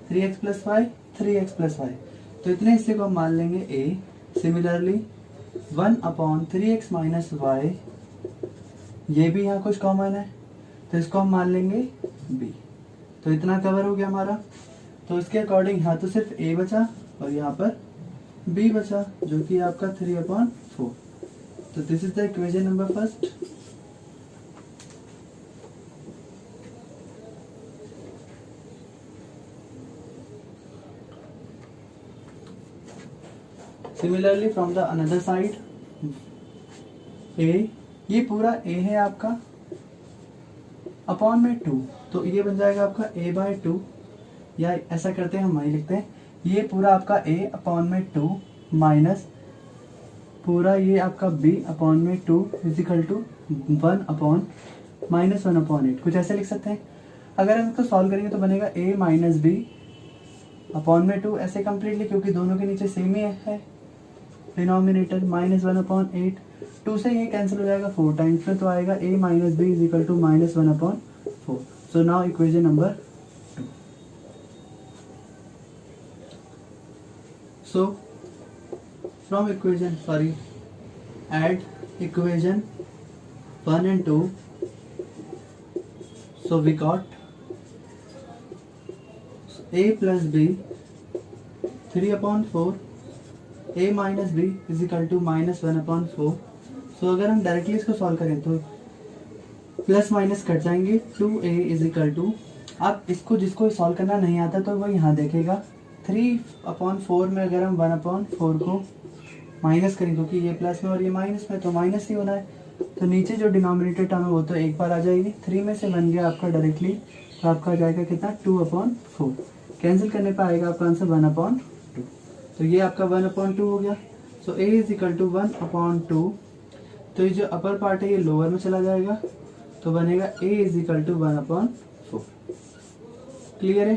3x plus Y 3x plus Y, तो इतने हिस्से को हम मान लेंगे a। Similarly 1 upon 3x minus y, ये भी यहाँ कुछ कॉमन है, तो इसको हम मान लेंगे b, तो इतना कवर हो गया हमारा। तो इसके अकॉर्डिंग यहाँ तो सिर्फ a बचा और यहाँ पर b बचा, जो कि आपका 3 अपॉन 4। तो this is the equation number first. Similarly from the another side a, ये पूरा a है आपका अपॉन में 2, तो ये बन जाएगा आपका a बाय 2, या ऐसा करते हैं हम वही लिखते हैं, ये पूरा आपका a अपॉन में 2 माइनस पूरा ये आपका b अपॉन में 2 is equal to 1 upon minus 1 upon 8, कुछ ऐसे लिख सकते हैं। अगर हम इसको सॉल्व करेंगे तो बनेगा a माइनस बी अपॉन में 2, ऐसे कम्प्लीटली, क्योंकि दोनों के नीचे सेम ही है डिनोमिनेटर, माइनस 1 अपॉन 8, 2 से ये कैंसिल हो जाएगा 4 टाइम्स में, तो आएगा a minus b is equal to minus 1 upon 4। So now equation number 2। So from equation, add equation 1 and 2, so we got a plus b 3 upon 4 a minus b is equal to -1/4। So अगर हम directly इसको solve करें तो plus minus cut जाएंगे, 2a is equal to, आप इसको जिसको solve करना नहीं आता तो वो यहाँ देखेगा 3/4 में अगर हम 1/4 को माइनस करें, क्योंकि ये प्लस में और ये माइनस में तो माइनस ही होना है, तो नीचे जो डिनोमिनेटर टर्म है वो तो एक बार आ जाएगी, 3 में से बन गया आपका डायरेक्टली, तो आपका आ जाएगा कितना 2/4, कैंसिल करने पर आएगा आपका आंसर 1/2, तो ये आपका 1/2 हो गया। सो a इज इक्वल टू 1/2, तो ये जो अपर पार्ट है ये लोअर में चला जाएगा, तो बनेगा a is equal to 1/4। Clear है?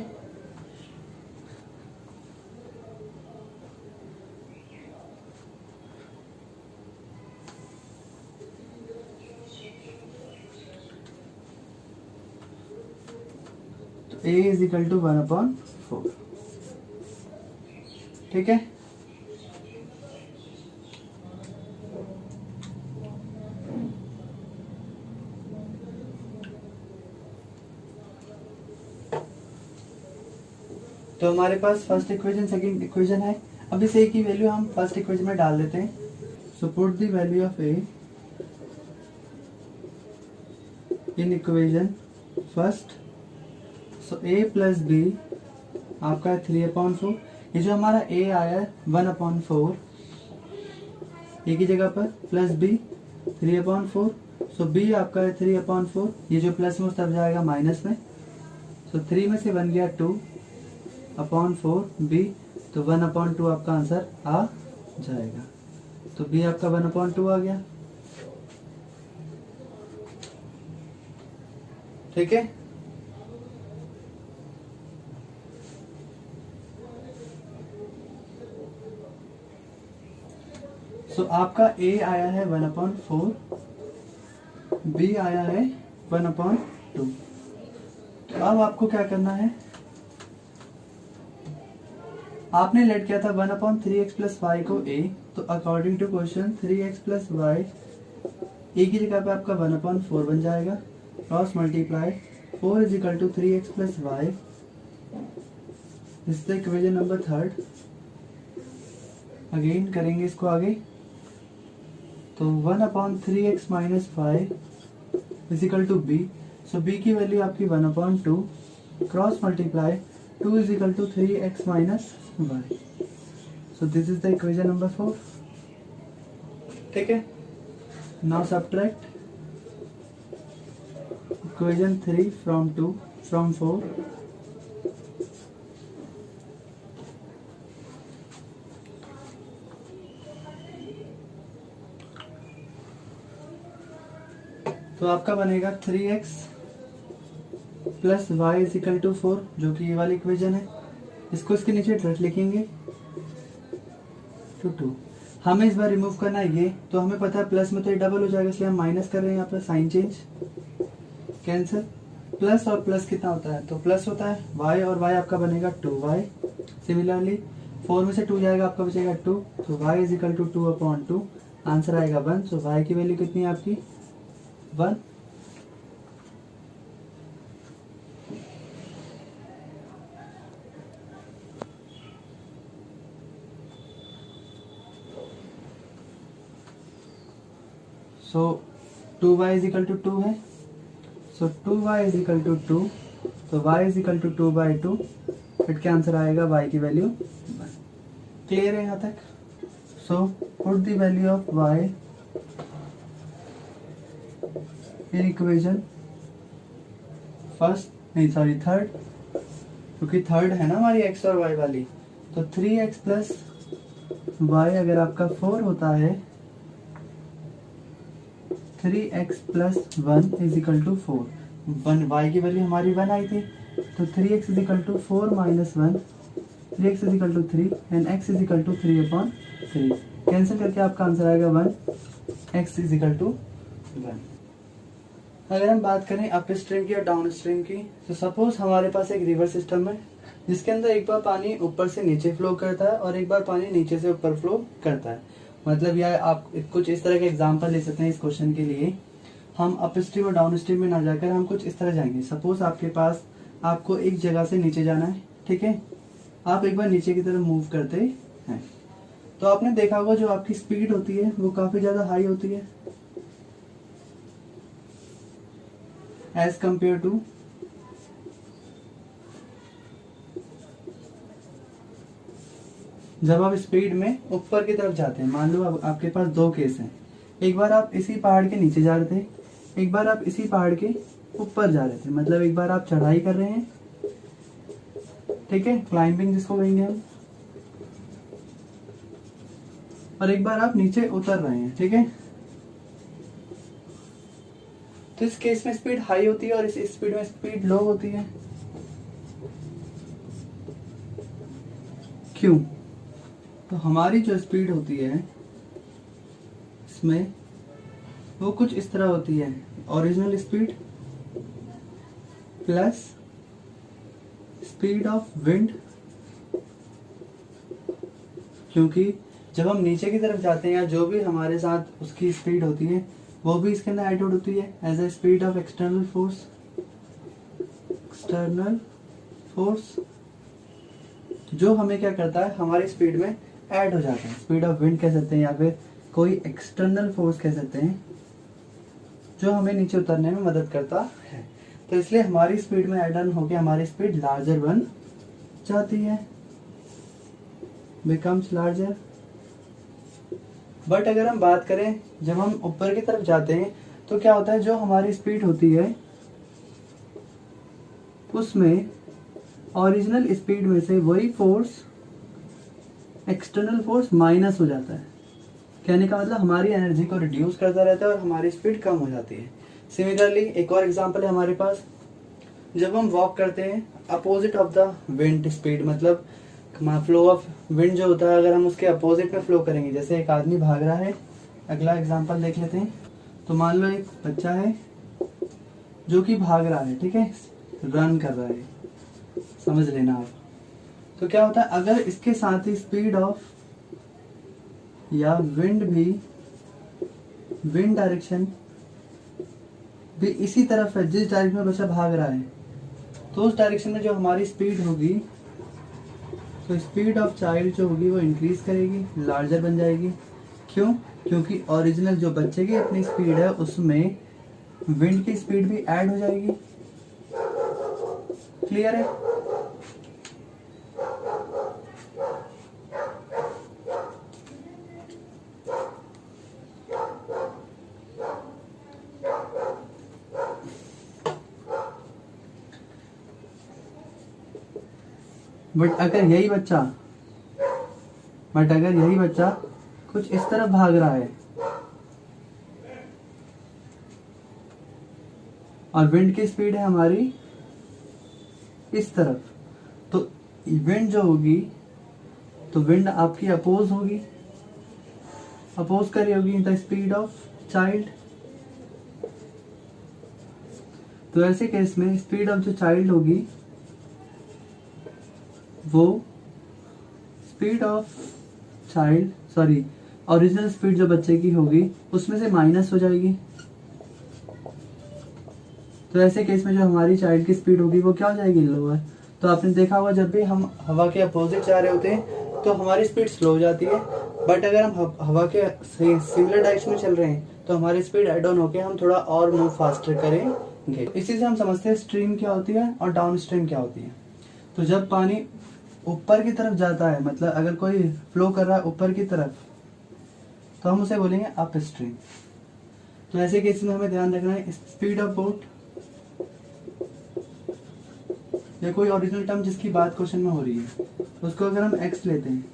तो a इज इक्वल टू 1/4, ठीक है। तो हमारे पास फर्स्ट इक्वेशन सेकंड इक्वेशन है। अब इस a की वैल्यू हम फर्स्ट इक्वेशन में डाल देते हैं। सो put the value of a in equation first. So a plus b आपका है 3/4। ये जो हमारा a आया है 1/4, a की जगह पर प्लस b 3/4। सो b आपका है 3/4, ये जो प्लस में उस तरफ जाएगा माइनस में, सो 3 में से बन गया 2/4 b, तो 1/2 आपका आंसर आ जाएगा। तो b आपका 1/2 आ गया, ठीक है। सो आपका a आया है 1/4, b आया है 1/2। तो अब आपको क्या करना है, आपने लेट किया था 1/3x प्लस वाई को a, तो according to question 3x plus y a की जगह पे आपका 1/4 बन जाएगा, cross multiply 4 is equal to 3x plus y. This is equation number 3। Again करेंगे इसको आगे, तो 1/3x minus y is equal to b। So b की वैल्यू आपकी 1/2, cross multiply 2 is equal to 3x minus y. So this is the equation number 4, ठीक है। Now subtract equation 3 from 4। तो आपका बनेगा 3x plus y is equal to 4, जो कि ये वाली इक्वेशन है। इसको इसके नीचे डायरेक्ट लिखेंगे टू 2। हमें इस बार रिमूव करना है ये, तो हमें पता है प्लस में तो ये डबल हो जाएगा, इसलिए हम माइनस कर रहे हैं यहाँ पर, साइन चेंज, कैंसिल। प्लस और प्लस कितना होता है, तो प्लस होता है y, और y आपका बनेगा 2y। सिमिलरली 4 में से 2 जाएगा, आपका बचेगा 2, तो y is equal to 2/2, answer आएगा 1। सो y की वैल्यू कितनी है आपकी 1। सो 2y इज इक्वल टू 2 है, सो 2y इज इक्वल टू 2, तो y इज इक्वल टू 2/2, फिर क्या आंसर आएगा y की वैल्यू 1। क्लियर है यहाँ तक? So put the value of y in equation first, नहीं सॉरी थर्ड, क्योंकि थर्ड है ना हमारी x और y वाली, तो 3x प्लस y अगर आपका 4 होता है, 3x plus 1 is equal to 4। y की वैल्यू हमारी 1 आई थी, तो 3x is equal to 4 minus 1, 3x is equal to 3 and x is equal to 3/3। Cancel करके आपका आंसर आएगा 1, x इज इक्वल टू 1। अगर हम बात करें अप स्ट्रीम की और डाउन स्ट्रीम की, तो सपोज हमारे पास एक रिवर सिस्टम है जिसके अंदर एक बार पानी ऊपर से नीचे फ्लो करता है और एक बार पानी नीचे से ऊपर फ्लो करता है। मतलब यह आप कुछ इस तरह के एग्जांपल ले सकते हैं इस क्वेश्चन के लिए। हम अप स्ट्रीम और डाउन स्ट्रीम में ना जाकर हम कुछ इस तरह जाएंगे। सपोज आपके पास, आपको एक जगह से नीचे जाना है, ठीक है। आप एक बार नीचे की तरफ मूव करते हैं, तो आपने देखा होगा जो आपकी स्पीड होती है वो काफी ज्यादा हाई होती है एज कंपेयर टू जब आप स्पीड में ऊपर की तरफ जाते हैं। मान लो अब आपके पास दो केस हैं, एक बार आप इसी पहाड़ के नीचे जा रहे थे, एक बार आप इसी पहाड़ के ऊपर जा रहे थे। मतलब एक बार आप चढ़ाई कर रहे हैं, ठीक है, क्लाइंबिंग जिसको कहेंगे हम, और एक बार आप नीचे उतर रहे हैं, ठीक है। तो इस केस में स्पीड हाई होती है और इस स्पीड में स्पीड लो होती है। क्यों? तो हमारी जो स्पीड होती है इसमें वो कुछ इस तरह होती है, original speed plus speed of wind. क्योंकि जब हम नीचे की तरफ जाते हैं या जो भी हमारे साथ उसकी स्पीड होती है वो भी इसके अंदर एड होती है as a speed of external force. External force जो हमें क्या करता है, हमारी स्पीड में ऐड हो जाता है। स्पीड ऑफ विंड कह सकते हैं या फिर कोई एक्सटर्नल फोर्स कह सकते हैं जो हमें नीचे उतरने में मदद करता है। तो इसलिए हमारी स्पीड में ऐड ऑन होकर हमारी स्पीड लार्जर बन जाती है, बिकम्स लार्जर। बट अगर हम बात करें जब हम ऊपर की तरफ जाते हैं तो क्या होता है, जो हमारी स्पीड होती है उसमें ओरिजिनल स्पीड में से वही फोर्स एक्सटर्नल फोर्स माइनस हो जाता है। कहने का मतलब हमारी एनर्जी को रिड्यूस करता रहता है और हमारी स्पीड कम हो जाती है। सिमिलरली एक और एग्जांपल है हमारे पास, जब हम वॉक करते हैं opposite of the wind speed, मतलब फ्लो ऑफ विंड जो होता है अगर हम उसके अपोजिट में फ्लो करेंगे, जैसे एक आदमी भाग रहा है, अगला एग्जांपल देख लेते हैं। तो मान लो एक बच्चा है जो कि भाग रहा है, ठीक है, रन कर रहा है, समझ लेना आप। तो क्या होता है, अगर इसके साथ ही स्पीड ऑफ या विंड भी, विंड डायरेक्शन भी इसी तरफ है जिस डायरेक्शन में बच्चा भाग रहा है, तो उस डायरेक्शन में जो हमारी स्पीड होगी, तो स्पीड ऑफ चाइल्ड जो होगी वो इंक्रीज करेगी, लार्जर बन जाएगी। क्यों? क्योंकि ओरिजिनल जो बच्चे की अपनी स्पीड है उसमें विंड की स्पीड भी ऐड हो जाएगी। क्लियर है? बट अगर यही बच्चा कुछ इस तरफ भाग रहा है और विंड की स्पीड है हमारी इस तरफ, तो विंड जो होगी, तो विंड आपकी अपोज होगी, अपोज कर रही होगी द स्पीड ऑफ चाइल्ड। तो ऐसे केस में स्पीड ऑफ जो चाइल्ड होगी वो speed of child, sorry, original speed जो बच्चे की होगी उसमें से माइनस हो जाएगी। तो ऐसे केस में जो हमारी चाइल्ड की स्पीड होगी वो क्या हो जाएगी, लोअर। तो आपने देखा होगा जब भी हम हवा के अपोजिट जा रहे होते हैं तो हमारी स्पीड स्लो हो जाती है, बट अगर हम हवा के सिमिलर डायरेक्शन में चल रहे हैं तो हमारी स्पीड एड ऑन होकर हम थोड़ा और मूव फास्टर करेंगे। इसी से हम समझते हैं स्ट्रीम क्या होती है और डाउन स्ट्रीम क्या होती है। तो जब पानी ऊपर की तरफ जाता है, मतलब अगर कोई फ्लो कर रहा है ऊपर की तरफ, तो हम उसे बोलेंगे अप स्ट्रीम। तो ऐसे केस में हमें ध्यान रखना है स्पीड ऑफ बोट या कोई ओरिजिनल टर्म जिसकी बात क्वेश्चन में हो रही है उसको अगर हम एक्स लेते हैं,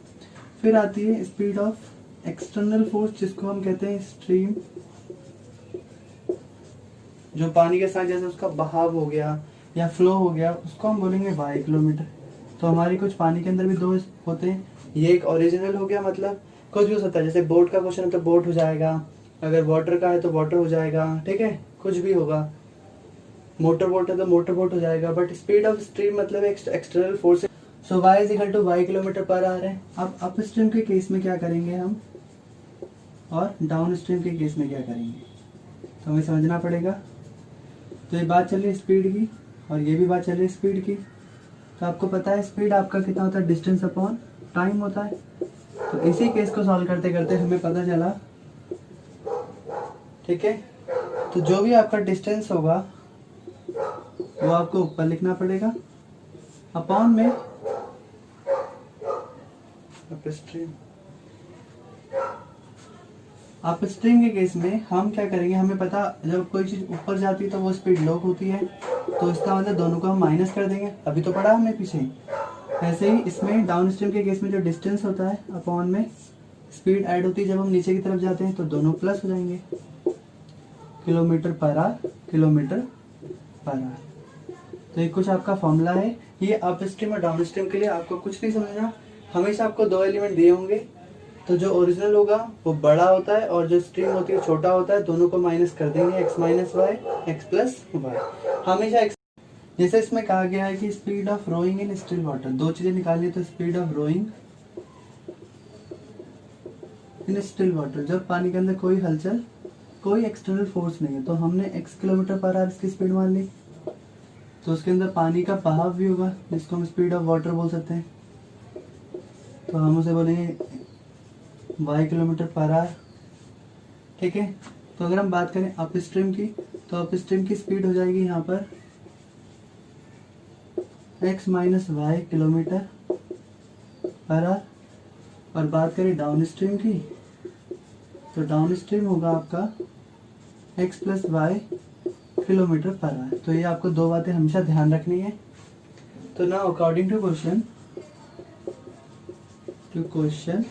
फिर आती है स्पीड ऑफ एक्सटर्नल फोर्स जिसको हम कहते हैं स्ट्रीम, जो पानी के साथ जैसे उसका बहाव हो गया या फ्लो हो गया उसको हम बोलेंगे वाई किलोमीटर। तो हमारी कुछ पानी के अंदर भी दो होते हैं, ये एक ओरिजिनल हो गया, मतलब कुछ भी हो सकता है, जैसे बोट का क्वेश्चन है तो बोट हो जाएगा, अगर वाटर का है तो वाटर हो जाएगा, ठीक है, कुछ भी होगा। मोटर बोट है तो मोटर बोट हो जाएगा। बट स्पीड ऑफ स्ट्रीम मतलब external force. So y is equal to y kilometre per hour है। अब अप स्ट्रीम के केस में क्या करेंगे हम और डाउन स्ट्रीम के केस में क्या करेंगे, तो हमें समझना पड़ेगा। तो ये बात चल रही है स्पीड की और ये भी बात चल रही है स्पीड की। तो आपको पता है स्पीड आपका कितना होता है, डिस्टेंस अपॉन टाइम होता है। तो इसी केस को सॉल्व करते करते हमें पता चला, ठीक है, तो जो भी आपका डिस्टेंस होगा वो आपको ऊपर लिखना पड़ेगा अपॉन में अपस्ट्रीम के केस में हम क्या करेंगे, हमें पता जब कोई चीज ऊपर जाती है तो वो स्पीड लॉक होती है, तो इसका मतलब दोनों को हम माइनस कर देंगे, अभी तो पढ़ा हमने पीछे। ऐसे ही इसमें डाउन स्ट्रीम के केस में जो डिस्टेंस होता है अपॉन में स्पीड ऐड होती है, जब हम नीचे की तरफ जाते हैं तो दोनों प्लस हो जाएंगे, किलोमीटर पर आवर। तो ये कुछ आपका फॉर्मूला है। ये अप स्ट्रीम और डाउन स्ट्रीम के लिए आपको कुछ नहीं समझना, हमेशा आपको दो एलिमेंट दिए होंगे, तो जो ओरिजिनल होगा वो बड़ा होता है और जो स्ट्रीम होती है छोटा होता है, दोनों को माइनस कर देंगे, x minus y x plus y, हमेशा x। जैसे इसमें कहा गया है कि speed of rowing in still water, दो चीजें निकालनी है, तो speed of rowing in still water, जब पानी के अंदर कोई हलचल, कोई एक्सटर्नल फोर्स नहीं है, तो हमने x किलोमीटर पर आवर इसकी स्पीड मान ली, तो उसके अंदर पानी का बहाव भी होगा जिसको हम स्पीड ऑफ वाटर बोल सकते हैं, तो हम उसे बोलेंगे y किलोमीटर पर आवर, ठीक है। तो अगर हम बात करें अप स्ट्रीम की, तो अप स्ट्रीम की स्पीड हो जाएगी यहाँ पर x minus y kilometre per hour, और बात करें डाउन स्ट्रीम की, तो डाउन स्ट्रीम होगा आपका x plus y kilometre per hour. तो ये आपको दो बातें हमेशा ध्यान रखनी है। तो ना अकॉर्डिंग टू क्वेश्चन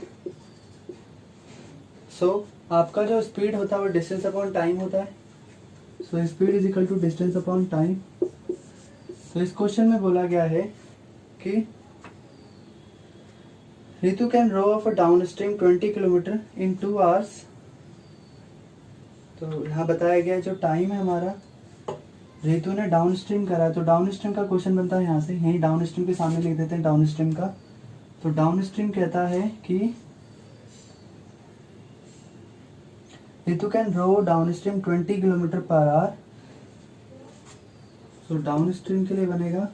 सो आपका जो स्पीड होता है वो डिस्टेंस अपॉन टाइम होता है, so speed is equal to distance upon time. तो इस क्वेश्चन में बोला गया है कि Ritu can row of a downstream 20 kilometre in 2 hours. तो यहाँ बताया गया है जो टाइम है हमारा, रितु ने डाउन स्ट्रीम करा है, तो डाउन स्ट्रीम का क्वेश्चन बनता है यहाँ से, यहीं डाउन स्ट्रीम के सामने लिख देते हैं डाउन स्ट्रीम का। तो डाउन स्ट्रीम कहता है कि Ritu can row downstream 20 kilometre per hour. तो डाउन स्ट्रीम के लिए बनेगा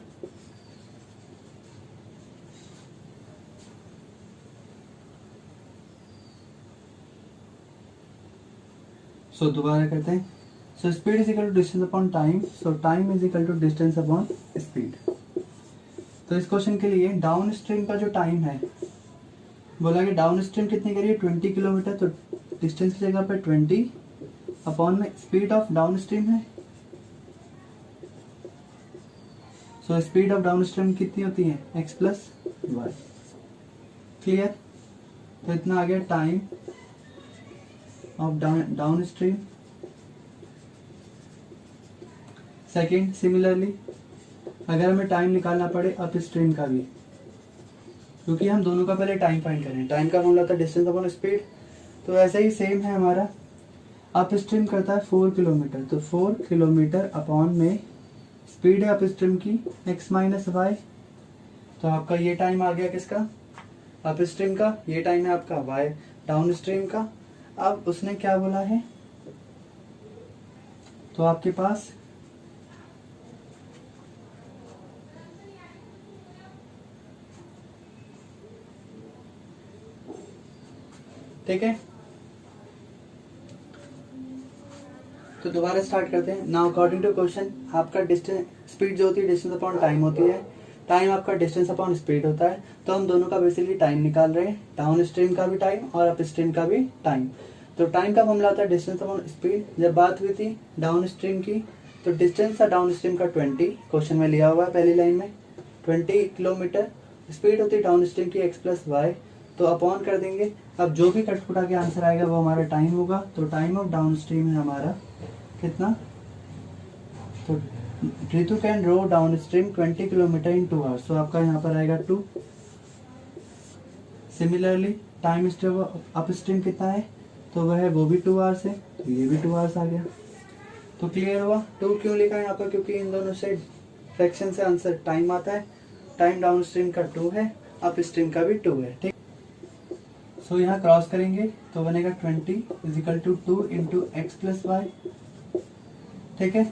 दोबारा करते हैं। So speed is equal to distance upon time, so time is equal to distance upon speed. तो इस क्वेश्चन के लिए डाउन स्ट्रीम का जो टाइम है, बोला कि डाउन स्ट्रीम कितनी करिए 20 किलोमीटर, तो डिस्टेंस की जगह पे 20 अपॉन में स्पीड ऑफ डाउन स्ट्रीम है, so speed of down stream कितनी होती है x प्लस वाई। क्लियर? तो इतना आ गया time of down stream. Second, similarly अगर हमें टाइम निकालना पड़े अप स्ट्रीम का भी, क्योंकि हम दोनों का पहले टाइम फाइंड करें, टाइम का फॉर्मूला था डिस्टेंस अपॉन स्पीड, तो ऐसे ही सेम है हमारा। अप स्ट्रीम करता है 4 किलोमीटर, तो 4 किलोमीटर अपॉन में स्पीड है अप स्ट्रीम की x माइनस वाई। तो आपका ये टाइम आ गया किसका, अप स्ट्रीम का, ये टाइम है आपका y डाउन स्ट्रीम का। अब उसने क्या बोला है, तो आपके पास ठीक है, तो दोबारा स्टार्ट करते हैं। नाउ अकॉर्डिंग टू क्वेश्चन आपका डिस्टेंस, स्पीड जो होती है डिस्टेंस अपॉन टाइम होती है, टाइम आपका डिस्टेंस अपॉन स्पीड होता है, तो हम दोनों का बेसिकली टाइम निकाल रहे हैं, डाउन स्ट्रीम का भी टाइम और अप स्ट्रीम का भी टाइम। तो टाइम का फॉर्मूला था डिस्टेंस अपॉन स्पीड। जब बात हुई थी डाउन स्ट्रीम की, तो डिस्टेंस था डाउन स्ट्रीम का 20, क्वेश्चन में लिया हुआ है पहली लाइन में 20 किलोमीटर, स्पीड होती है डाउन स्ट्रीम की x प्लस वाई, तो अपॉन कर देंगे। अब जो भी कटपुटा के आंसर आएगा वो हमारा टाइम होगा। तो टाइम ऑफ डाउन स्ट्रीम है हमारा कितना, तो Ritu can row downstream 20 kilometre in 2 hours, तो आपका यहाँ पर आएगा 2। सिमिलरली टाइम अप स्ट्रीम कितना है, तो वह है वो भी 2 आवर्स है, तो ये भी 2 आवर्स आ गया। तो क्लियर हुआ। 2 क्यों लिखा है यहाँ पर, क्योंकि इन दोनों से फ्रैक्शन से आंसर टाइम आता है। टाइम डाउन स्ट्रीम का 2 है, अप स्ट्रीम का भी 2 है, ठीक। सो यहाँ क्रॉस करेंगे तो बनेगा 20 is equal to 2 into x plus y, ठीक है।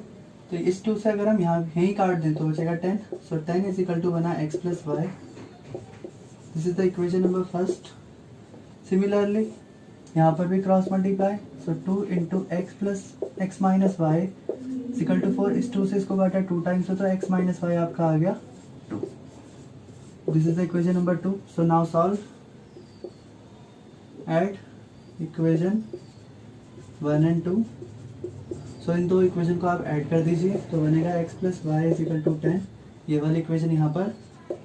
तो इस 2 से अगर हम यहाँ यहीं काट दें तो बचेगा 10, सो 10 इज इक्वल टू बना x plus y. This is the equation number first. Similarly यहाँ पर भी cross multiply, so 2 into x plus x minus y equal to 4, इस 2 से इसको काटा 2 टाइम्स हो तो एक्स माइनस वाई आपका आ गया 2. This is equation number 2. So now solve, add equation 1 and 2. So इन दो इक्वेशन को आप ऐड कर दीजिए तो बनेगा x plus y is equal to 10. ये वाली इक्वेशन यहाँ पर,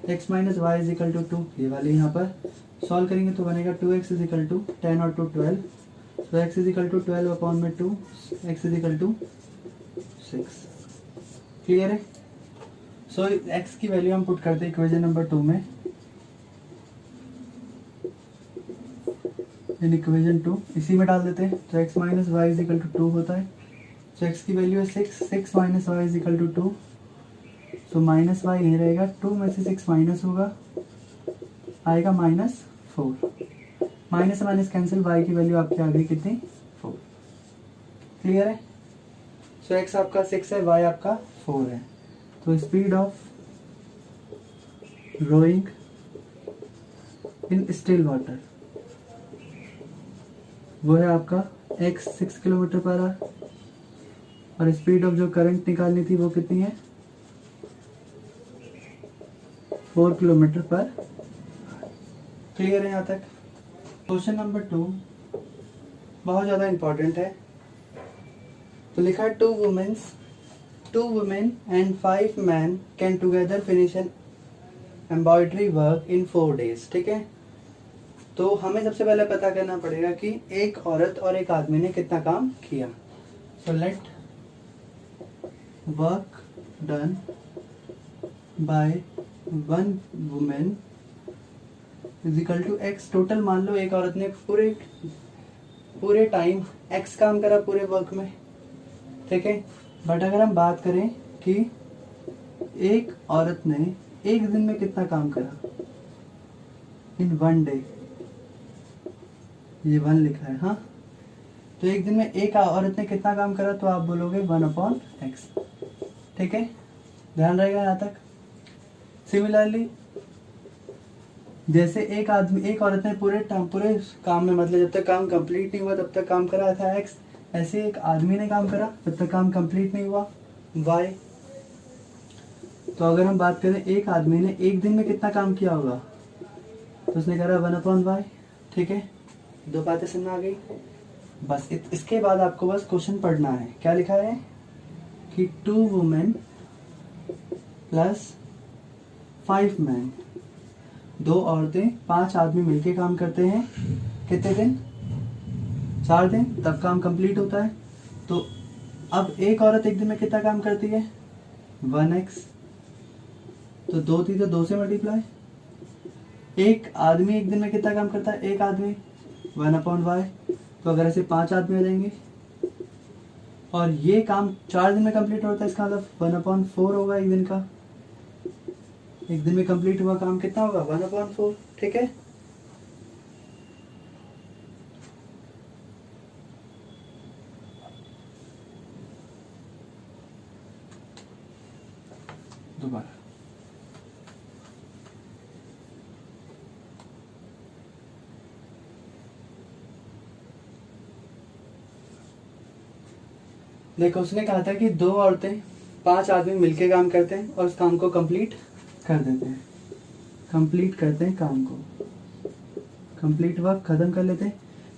x minus y is equal to 2 ये वाली यहाँ पर. सॉल्व करेंगे तो बनेगा 2x इज इक्वल टू 10 और 2 12. So x is equal to 12 upon में 2, x is equal to 6. Clear है. सो x की वैल्यू हम पुट करते हैं इक्वेशन नंबर 2 में. इन इक्वेशन 2 इसी में डाल देते हैं तो x minus y is equal to 2 होता है. सो x की वैल्यू है 6, 6 minus y is equal to 2. So minus y नहीं रहेगा, 2 में से 6 माइनस होगा, आएगा -4. माइनस माइनस कैंसिल, y की वैल्यू आपकी आ गई कितनी 4. क्लियर है. सो x आपका 6 है, y आपका 4 है. तो speed of rowing in still water वो है आपका x 6 किलोमीटर पर आवर, और स्पीड ऑफ जो करंट निकालनी थी वो कितनी है 4 किलोमीटर पर. क्लियर है यहाँ तक. क्वेश्चन नंबर 2 बहुत ज़्यादा इंपॉर्टेंट है. तो लिखा है 2 women and 5 man can together finish an embroidery work in 4 days. ठीक है. तो हमें सबसे पहले पता करना पड़ेगा कि एक औरत और एक आदमी ने कितना काम किया. So let work done by one women is equal to x. Total मान लो एक औरत ने पूरे टाइम एक्स काम करा पूरे वर्क में. ठीक है. बट अगर हम बात करें कि एक औरत ने एक दिन में कितना काम करा इन 1 day, ये 1 लिखा है. हाँ, तो एक दिन में एक औरत ने कितना काम करा तो आप बोलोगे 1/x. ठीक है. ध्यान रहेगा यहाँ तक. सिमिलरली जैसे एक औरत ने पूरे काम में, मतलब जब तक काम कंप्लीट नहीं हुआ तब तक काम करा था x, ऐसे एक आदमी ने काम करा तब तक काम कंप्लीट नहीं हुआ y. तो अगर हम बात करें एक आदमी ने एक दिन में कितना काम किया होगा तो उसने करा 1/y. ठीक है. 2 बातें समझ आ गई. बस इसके बाद आपको बस क्वेश्चन पढ़ना है. क्या लिखा है कि 2 वुमेन प्लस 5 मैन, 2 औरतें 5 आदमी मिलके काम करते हैं. कितने दिन 4 दिन, तब काम कंप्लीट होता है. तो अब एक औरत एक दिन में कितना काम करती है 1x, तो 2 थी तो 2 से मल्टीप्लाई. एक आदमी एक दिन में कितना काम करता है, एक आदमी 1/y. तो अगर ऐसे 5 आदमी हो जाएंगे और ये काम 4 दिन में कंप्लीट होता है, इसका मतलब 1/4 होगा एक दिन का. एक दिन में कंप्लीट हुआ काम कितना होगा 1/4. ठीक है. दोबारा देखो, उसने कहा था कि 2 औरतें 5 आदमी मिलके काम करते हैं और उस काम को कंप्लीट कर देते हैं. कंप्लीट करते हैं काम को, कंप्लीट वर्क खत्म कर लेते हैं.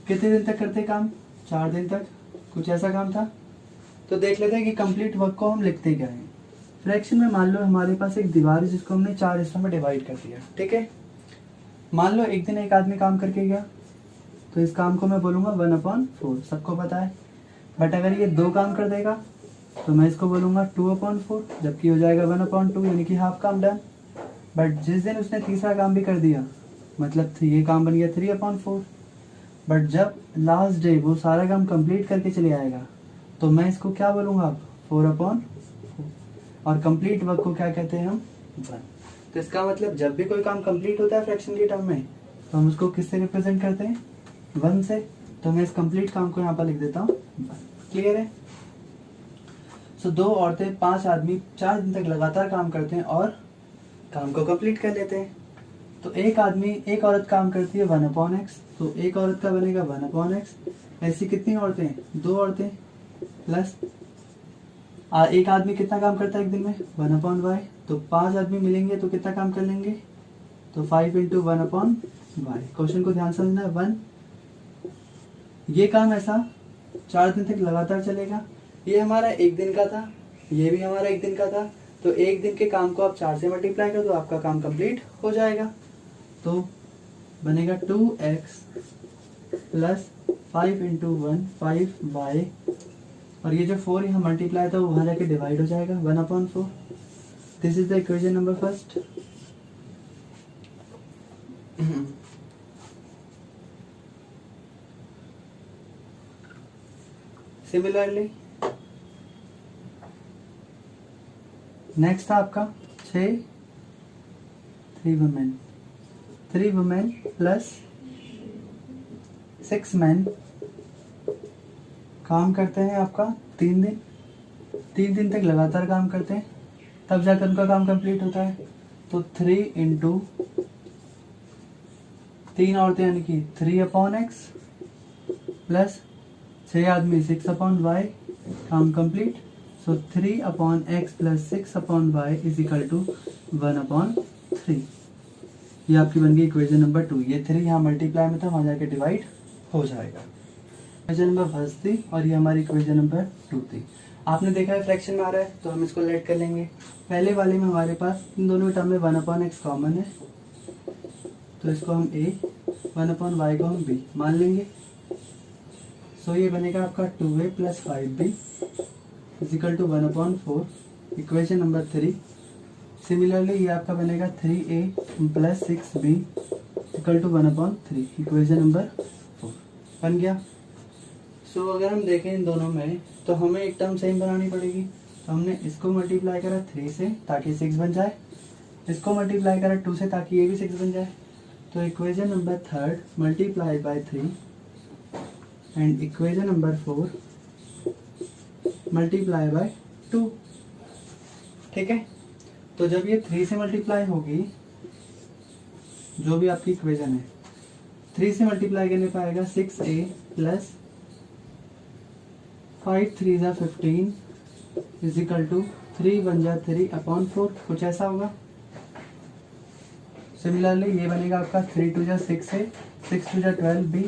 कितने दिन तक करते हैं काम 4 दिन तक. कुछ ऐसा काम था. तो देख लेते हैं कि कंप्लीट वर्क को हम लिखते क्या है. फ्रैक्शन में मान लो हमारे पास एक दीवार है जिसको हमने 4 हिस्सों में डिवाइड कर दिया. ठीक है. मान लो एक दिन एक आदमी काम करके गया तो इस काम को मैं बोलूँगा 1/4. सबको पता है. बट अगर ये 2 काम कर देगा तो मैं इसको बोलूँगा 2/4, जबकि हो जाएगा 1/2, यानी कि हाफ काम डन. बट जिस दिन उसने तीसरा काम भी कर दिया, मतलब ये काम बन गया 3/4. बट जब लास्ट डे वो सारा काम कंप्लीट करके चले आएगा तो मैं इसको क्या बोलूँगा अब 4/4. और कंप्लीट वर्क को क्या कहते हैं हम 1. तो इसका मतलब जब भी कोई काम कंप्लीट होता है फ्रैक्शन के टर्म में तो हम उसको किससे रिप्रेजेंट करते हैं 1 से. तो मैं इस कंप्लीट काम को यहाँ पर लिख देता हूँ 1. क्लियर है. सो 2 औरतें 5 आदमी 4 दिन तक लगातार काम करते हैं और काम को कंप्लीट कर लेते हैं. तो एक औरत काम करती है 1/x, तो एक औरत का बनेगा 1/x। ऐसी कितनी औरतें हैं? 2 औरतें, प्लस एक आदमी कितना काम करता है एक दिन में? 1/y। तो 5 आदमी मिलेंगे तो कितना काम कर लेंगे? तो 5 × 1/y। क्वेश्चन को ध्यान समझना है। 1 ये काम ऐसा 4 दिन तक लगातार चलेगा। ये हमारा एक दिन का था, ये भी हमारा एक दिन का था। तो एक दिन के काम को आप 4 से मल्टीप्लाई कर दो, आपका काम कंप्लीट हो जाएगा। तो बनेगा 2x प्लस 5 × 1 5y, और ये जो 4 यहाँ मल्टीप्लाई था वो वहाँ जाके डिवाइड हो जाएगा 1/4। This is the equation number first. Similarly next था आपका 6 3 वुमेन प्लस 6 मैन काम करते हैं आपका 3 दिन। 3 दिन तक लगातार काम करते हैं, तब जाकर उनका काम कंप्लीट होता है। तो 3 × 3 औरतें यानी कि 3/x प्लस 6 आदमी 6/y, काम complete. So 3/x plus 6/y is equal to 1/3। ये आपकी बन गई इक्वेशन नंबर 2। ये 3 यहाँ मल्टीप्लाई में था, वहाँ जाके डिवाइड हो जाएगा। इक्वेशन नंबर फर्स्ट थी और ये हमारी इक्वेशन नंबर 2 थी। आपने देखा है फ्रैक्शन में आ रहा है तो हम इसको लेट कर लेंगे। पहले वाले में हमारे पास इन दोनों टर्म में 1/x कॉमन है, तो इसको हम a, 1/y को हम b मान लेंगे। सो ये बनेगा आपका 2a plus 5b is equal to 1/4, equation number 3। Similarly ये आपका बनेगा 3a plus 6b equal to 1/3, equation number 4 बन गया। सो अगर हम देखें इन दोनों में तो हमें एक टर्म सेम बनानी पड़ेगी। तो हमने इसको मल्टीप्लाई करा 3 से ताकि 6 बन जाए, इसको मल्टीप्लाई करा 2 से ताकि ये भी 6 बन जाए। तो equation number 3 multiply by 3 and equation number 4 multiply by 2। ठीक है, तो जब ये 3 से मल्टीप्लाई होगी, जो भी आपकी इक्वेशन है 3 से मल्टीप्लाई करने पर आएगा 6a plus 5 3 × 15 is equal to 3 1 × 3/4, कुछ ऐसा होगा। सिमिलरली ये बनेगा आपका 3 2 × 6 है, 6 2 × 12b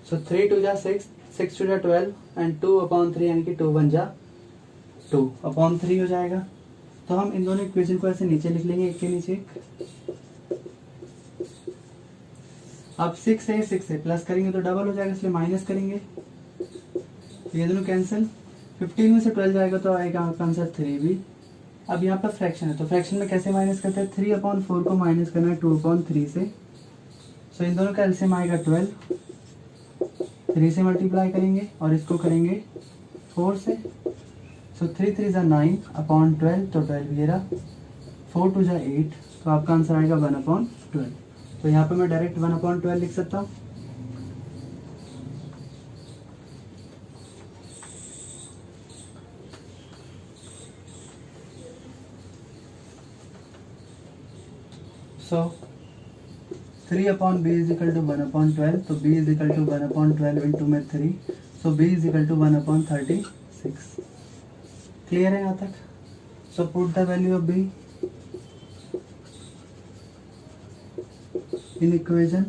सो 3 2 × 6, 6 2 × 12 एंड 2/3 यानी कि 2 1 × 2/3 हो जाएगा। तो हम इन दोनों इक्वेशन को ऐसे नीचे लिख लेंगे, एक के नीचे एक। अब 6 से प्लस करेंगे तो डबल हो जाएगा, इसलिए माइनस करेंगे, ये दोनों कैंसिल। 15 में से 12 जाएगा तो आएगा आपका आंसर 3b। अब यहाँ पर फ्रैक्शन है तो फ्रैक्शन में कैसे माइनस करते हैं? 3/4 को माइनस करना है 2/3 से। सो इन दोनों का एलसीएम आएगा 12, 3 से मल्टीप्लाई करेंगे और इसको करेंगे 4 से। सो 3 3 × 9/12, तो 12 ये रहा। 4 2 × 8, तो आपका आंसर आएगा 1/12। तो यहाँ पे मैं डायरेक्ट 1/12 लिख सकता हूँ। सो 3/b इज इक्वल टू 1/12, तो b is equal to 1/12 into में 3, so b is equal to 1/36। Clear है यहाँ तक? So put the value of b in equation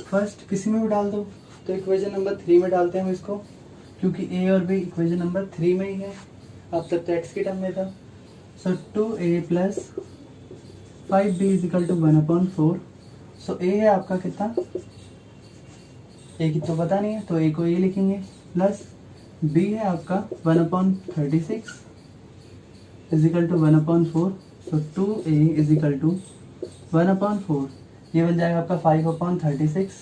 first, किसी में भी डाल दो। तो इक्वेशन नंबर 3 में डालते हैं हम इसको, क्योंकि a और b इक्वेशन नंबर 3 में ही है। अब तक तो x की टर्म में था। So 2a plus 5b is equal to 1/4। So a है आपका कितना? a की तो पता नहीं है, तो a को a लिखेंगे, प्लस b है आपका 1/36 is equal to 1/4। So 2a is equal to 1/4, ये बन जाएगा आपका 5/36,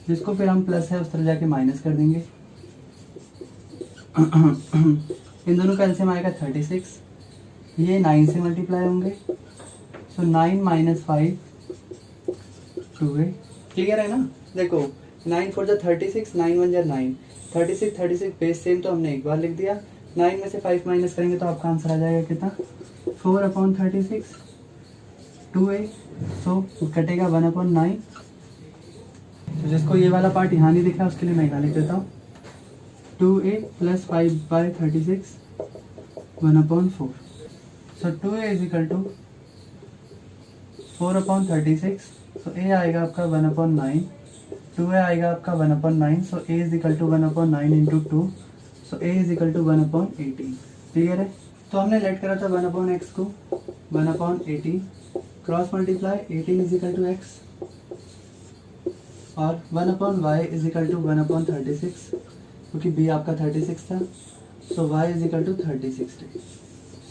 जिसको फिर हम प्लस है उस तरह जाके माइनस कर देंगे। इन दोनों का एलसीएम आएगा 36, ये 9 से मल्टीप्लाई होंगे। सो 9 - 5 2a। क्लियर है ना? देखो 9 4 × 36, 9 1 × 9, 36 बेस सेम तो हमने एक बार लिख दिया। 9 में से 5 माइनस करेंगे तो आपका आंसर आ जाएगा कितना, 4/36 2a। सो कटेगा 1/9। तो जिसको ये वाला पार्ट यहाँ नहीं दिखा उसके लिए मैं यहाँ लिख देता हूँ, 2a + 5/36 1/4। So 2a is equal to 4/36। So a आएगा आपका 1/9, 2a आएगा आपका 1/9। So a is equal to 1/9 into 2। So a is equal to 1/18। Clear है। तो हमने लेट करा था 1/x को 1/18, cross multiply 18 is equal to x और 1/y इज इक्वल टू 1/36 क्योंकि b आपका 36 था। So y is equal to 36 days.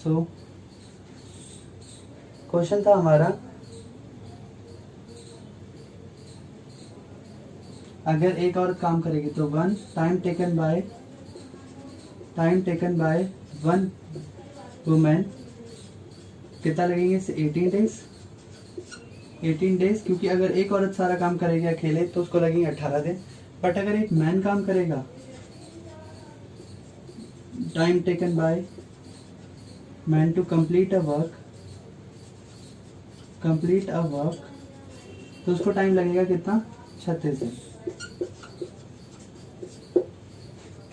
So question था हमारा, अगर एक और काम करेगी तो 1 टाइम टेकन बाय 1 वुमेन कितना लगेंगे, 18 डेज। 18 डेज क्योंकि अगर एक औरत सारा काम करेगी अकेले तो उसको लगेंगे 18 दिन। बट अगर एक मैन काम करेगा, time taken by man to complete a work तो उसको टाइम लगेगा कितना, 36 दिन।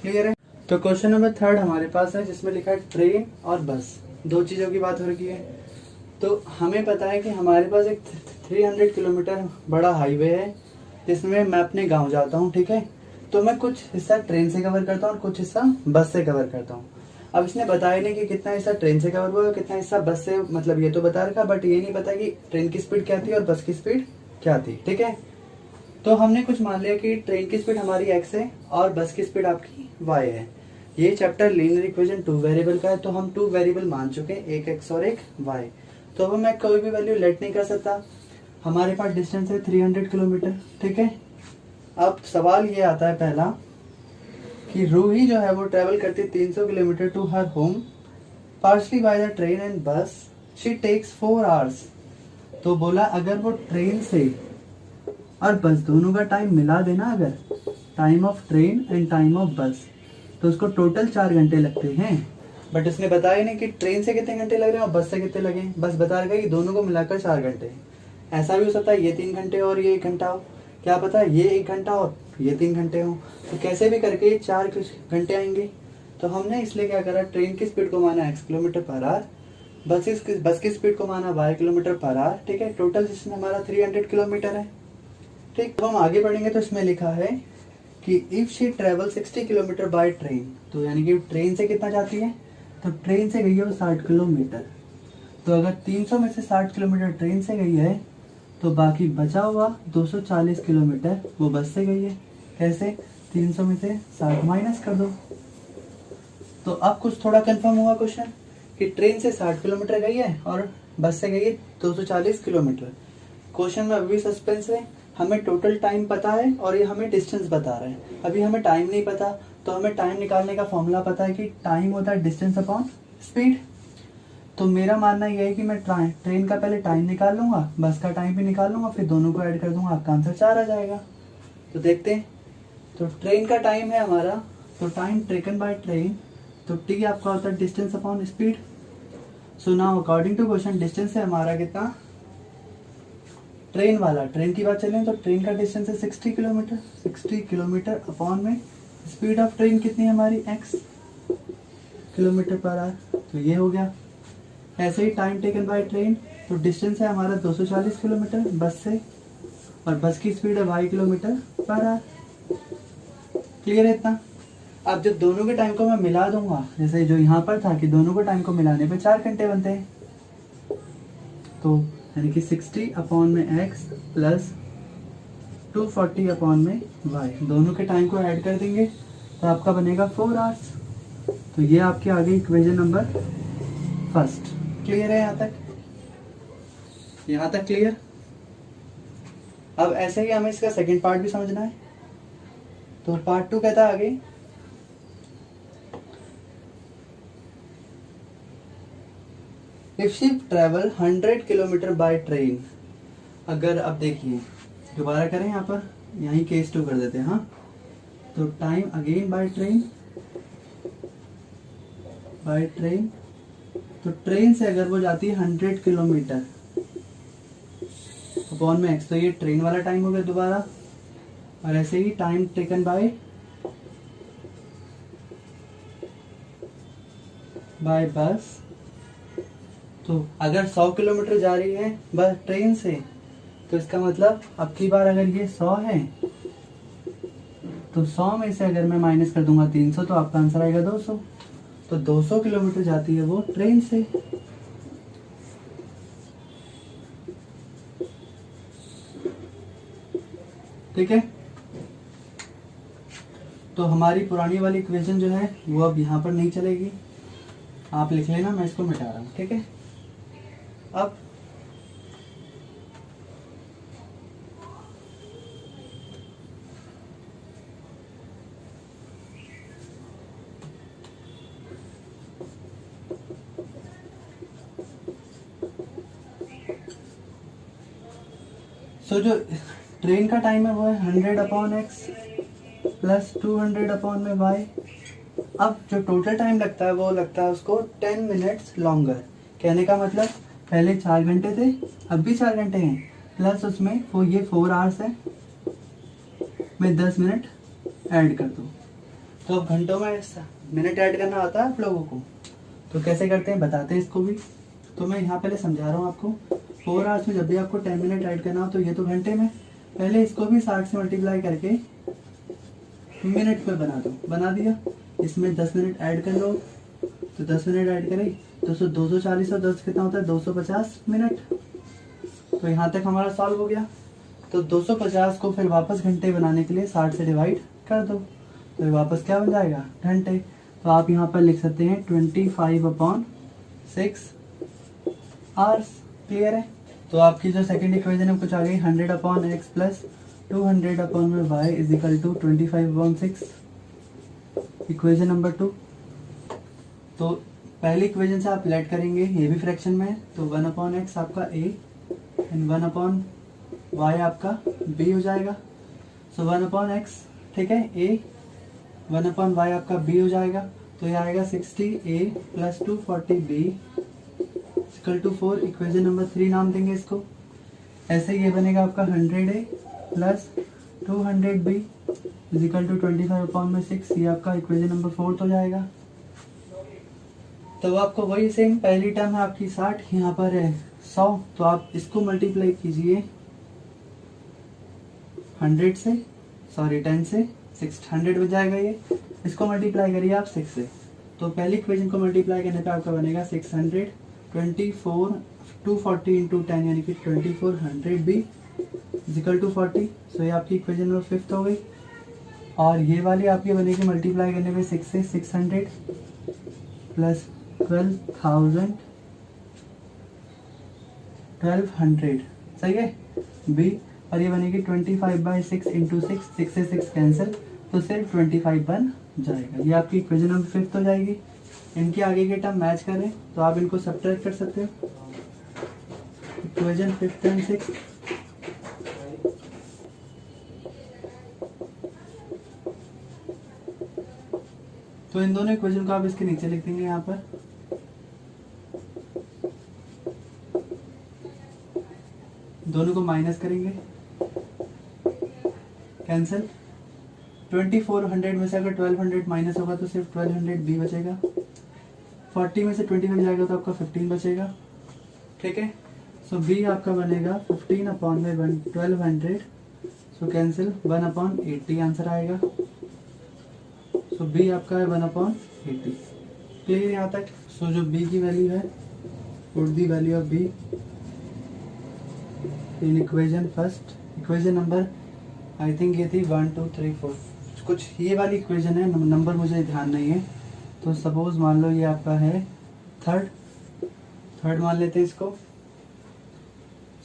क्लियर है। तो क्वेश्चन नंबर 3 हमारे पास है जिसमें लिखा है ट्रेन और बस, दो चीज़ों की बात हो रही है। तो हमें पता है कि हमारे पास एक 300 किलोमीटर बड़ा हाईवे है जिसमें मैं अपने गांव जाता हूं, ठीक है। तो मैं कुछ हिस्सा ट्रेन से कवर करता हूं और कुछ हिस्सा बस से कवर करता हूं। अब इसने बताया नहीं कि कितना हिस्सा ट्रेन से कवर हुआ, कितना हिस्सा बस से, मतलब ये तो बता रखा बट ये नहीं पता कि ट्रेन की स्पीड क्या थी और बस की स्पीड क्या थी, ठीक है। तो हमने कुछ मान लिया कि ट्रेन की स्पीड हमारी x है और बस की स्पीड आपकी y है। ये चैप्टर लीनियर इक्वेशन 2 वेरिएबल का है तो हम 2 वेरिएबल मान चुके हैं, एक x और एक y। तो अब मैं कोई भी वैल्यू लेट नहीं कर सकता। हमारे पास डिस्टेंस है 300 किलोमीटर, ठीक है। अब सवाल ये आता है पहला कि रूही जो है वो ट्रेवल करती है 300 kilometre to her home partly by the train and bus, she takes 4 hours. तो बोला अगर वो ट्रेन से और बस दोनों का टाइम मिला देना, अगर time of train and time of बस, तो उसको टोटल 4 घंटे लगते हैं। बट इसने बताया नहीं कि ट्रेन से कितने घंटे लग रहे हैं और बस से कितने लगे, बस बता रखा है कि दोनों को मिलाकर 4 घंटे। ऐसा भी हो सकता है ये 3 घंटे और ये 1 घंटा हो, क्या पता ये 1 घंटा और ये 3 घंटे हो। तो कैसे भी करके ये 4 घंटे आएंगे। तो हमने इसलिए क्या करा, ट्रेन की स्पीड को माना x किलोमीटर पर आवर, बस की स्पीड को माना y किलोमीटर पर आवर, ठीक है। टोटल जिसमें हमारा 300 किलोमीटर है, ठीक। तो हम आगे बढ़ेंगे तो इसमें लिखा है कि if she travel 60 kilometre bye train, तो यानी कि ट्रेन से कितना जाती है, तो ट्रेन से गई है वो 60 किलोमीटर। तो अगर 300 में से 60 किलोमीटर ट्रेन से गई है तो बाकी बचा हुआ 240 किलोमीटर वो बस से गई है। कैसे, 300 में से 60 माइनस कर दो। तो अब कुछ थोड़ा कंफर्म हुआ क्वेश्चन कि ट्रेन से 60 किलोमीटर गई है और बस से गई है 240 किलोमीटर। क्वेश्चन में अभी सस्पेंस है, हमें टोटल टाइम पता है और ये हमें डिस्टेंस बता रहे हैं। अभी हमें टाइम नहीं पता, तो हमें टाइम निकालने का फॉर्मूला पता है कि टाइम होता है डिस्टेंस अपॉन स्पीड। तो मेरा मानना यह है कि मैं ट्रेन का पहले टाइम निकाल लूंगा, बस का टाइम भी निकाल लूंगा, फिर दोनों को ऐड कर दूंगा, आपका आंसर 4 आ जाएगा। तो देखते हैं। तो ट्रेन का टाइम है हमारा, तो टाइम टेकन बाय ट्रेन, तो टी आपका होता है distance upon speed. So now according to question distance है हमारा कितना, ट्रेन वाला, ट्रेन की बात चलें तो ट्रेन का डिस्टेंस है 60 किलोमीटर। 60 किलोमीटर अपॉन में स्पीड ऑफ ट्रेन कितनी है हमारी, x किलोमीटर पर आवर। तो ये हो गया। ऐसे ही टाइम टेकन बाय ट्रेन, तो डिस्टेंस है हमारा 240 किलोमीटर बस से, और बस की स्पीड है y kilometre per our. Clear है इतना। अब जब दोनों के टाइम को मैं मिला दूंगा, जैसे जो यहाँ पर था कि दोनों को टाइम को मिलाने पे 4 घंटे बनते हैं, तो यानी कि 60 अपॉन में x प्लस 240 अपॉन में y, दोनों के टाइम को ऐड कर देंगे तो आपका बनेगा 4 आवर्स। तो ये आपकी आ गई इक्वेशन नंबर फर्स्ट। क्लियर है यहाँ तक, यहाँ तक क्लियर। अब ऐसे ही हमें इसका सेकंड पार्ट भी समझना है। तो पार्ट 2 कहता है आगे, if she travel 100 kilometre by train. अगर अब देखिए दोबारा करें, यहाँ पर यहीं केस 2 कर देते हैं। हाँ, तो टाइम अगेन बाय ट्रेन, तो ट्रेन से अगर वो जाती है 100 किलोमीटर अपॉन में एक्स, तो ये ट्रेन वाला टाइम हो गया दोबारा। और ऐसे ही टाइम टेकन बाय बस, तो अगर 100 किलोमीटर जा रही है बस ट्रेन से, तो इसका मतलब अब की बार अगर ये 100 है तो 100 में से अगर मैं माइनस कर दूंगा 300, तो आपका आंसर आएगा 200। तो 200 किलोमीटर जाती है वो ट्रेन से। ठीक है, तो हमारी पुरानी वाली इक्वेशन जो है वो अब यहाँ पर नहीं चलेगी, आप लिख लेना, मैं इसको मिटा रहा हूँ। ठीक है, अब जो ट्रेन का टाइम है वो है 100 अपॉन एक्स प्लस 200 अपॉन में वाई। अब जो टोटल टाइम लगता है वो लगता है उसको 10 मिनट्स लॉन्गर। कहने का मतलब पहले 4 घंटे थे, अब भी 4 घंटे हैं, प्लस उसमें वो ये 4 आवर्स है, मैं 10 मिनट ऐड कर दूँ। तो अब घंटों में मिनट ऐड करना आता है आप लोगों को, तो कैसे करते हैं बताते हैं इसको भी। तो मैं यहाँ पहले समझा रहा हूँ आपको। 4 आवर्स में जब भी आपको 10 मिनट ऐड करना हो तो ये तो घंटे में, पहले इसको भी 60 से मल्टीप्लाई करके मिनट में बना दिया। इसमें 10 मिनट ऐड कर लो, तो 10 मिनट ऐड करें तो 240 और 10 कितना होता है 250 मिनट। तो यहाँ तक हमारा सॉल्व हो गया। तो 250 को फिर वापस घंटे बनाने के लिए 60 से डिवाइड कर दो, तो वापस क्या बन जाएगा घंटे। तो आप यहाँ पर लिख सकते हैं 25/6 आवर्स। क्लियर है। तो आपकी जो सेकंड इक्वेशन है कुछ आ गई 100 अपॉन एक्स प्लस 200 अपॉन में y is equal to 25/6। Equation number 2। तो पहली इक्वेशन से आप लेट करेंगे, ये भी फ्रैक्शन में है, तो 1 अपॉन एक्स आपका a एंड 1 अपॉन वाई आपका b हो जाएगा। सो 1 अपॉन एक्स, ठीक है, a, 1 अपॉन वाई आपका b हो जाएगा। तो ये आएगा 60a plus 240b equal to 4। Equation number 3 नाम देंगे इसको। ऐसे ये बनेगा आपका 100a plus 200b is equal to 25/6। ये आपका इक्वेशन नंबर 4 हो जाएगा। तो आपको वही सेम पहली टर्म है आपकी 60, यहाँ पर है 100, तो आप इसको मल्टीप्लाई कीजिए 10 से, 600 बन जाएगा ये। इसको मल्टीप्लाई करिए आप 6 से, तो पहली इक्वेशन को मल्टीप्लाई करने पे आपका बनेगा 600, 240 इंटू 10 यानी कि 2400b इज इक्वल टू 40। सो ये आपकी इक्वेशन नंबर 5 हो गई। और ये वाली आपकी बनेगी मल्टीप्लाई करने पे 6 से 600 प्लस 1200 सही है बी। और ये बनेगी 25/6 इंटू 6 से 6 कैंसिल, तो सिर्फ 25 बन जाएगा। ये आपकी इक्वेशन नंबर 5 हो जाएगी। इनके आगे के टर्म मैच करें तो आप इनको सब्ट्रैक्ट कर सकते हो। इक्वेशन 5 एंड 6, तो इन दोनों इक्वेशन को आप इसके नीचे लिख देंगे यहाँ पर। दोनों को माइनस करेंगे, कैंसिल। 2400 में से अगर 1200 माइनस होगा तो सिर्फ 1200b बचेगा। 40 में से 25 जाएगा तो आपका 15 बचेगा। ठीक है, सो b आपका बनेगा 15 अपॉन में 1200, सो कैंसिल 1/80 आंसर आएगा। सो b आपका है 1/80। क्लियर यहाँ तक। सो जो b की वैल्यू है, put the value of b in equation first. Equation number I think ये थी 1 2 3 4, कुछ ये वाली इक्वेशन है, नंबर मुझे ध्यान नहीं है। तो सपोज मान लो ये आपका है थर्ड मान लेते हैं इसको।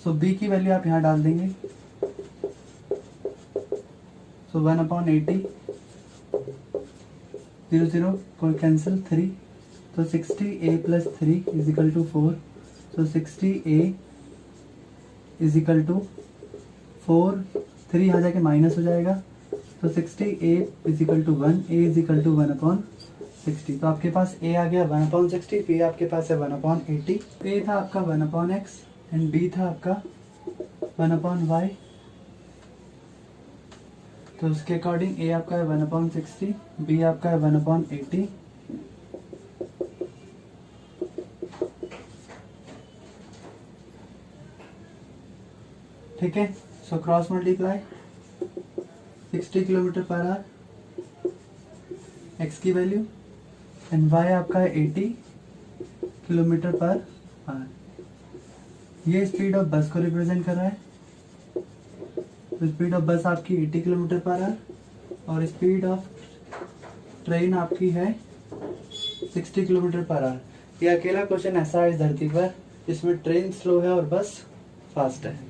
सो b की वैल्यू आप यहाँ डाल देंगे। सो 1/80, 0 कोई कैंसिल 3, तो 60a plus 3 is equal to 4। So 60a is equal to 4, 3 यहाँ जाके माइनस हो जाएगा, तो 60 a is equal to 1, a is equal to 1/60। तो आपके पास a आ गया 1/60, p आपके पास है 1/80, a था आपका 1/x एंड b था आपका 1/y। तो उसके अकॉर्डिंग a आपका है 1/60, b आपका है 1/80, ठीक है। So cross multiply 60 kilometre per our x की वैल्यू एंड y आपका है 80 किलोमीटर पर आवर। ये स्पीड ऑफ बस को रिप्रेजेंट कर रहा है। तो स्पीड ऑफ बस आपकी 80 किलोमीटर पर आवर और स्पीड ऑफ ट्रेन आपकी है 60 किलोमीटर पर आवर। ये अकेला क्वेश्चन ऐसा है इस धरती पर जिसमें ट्रेन स्लो है और बस फास्ट है।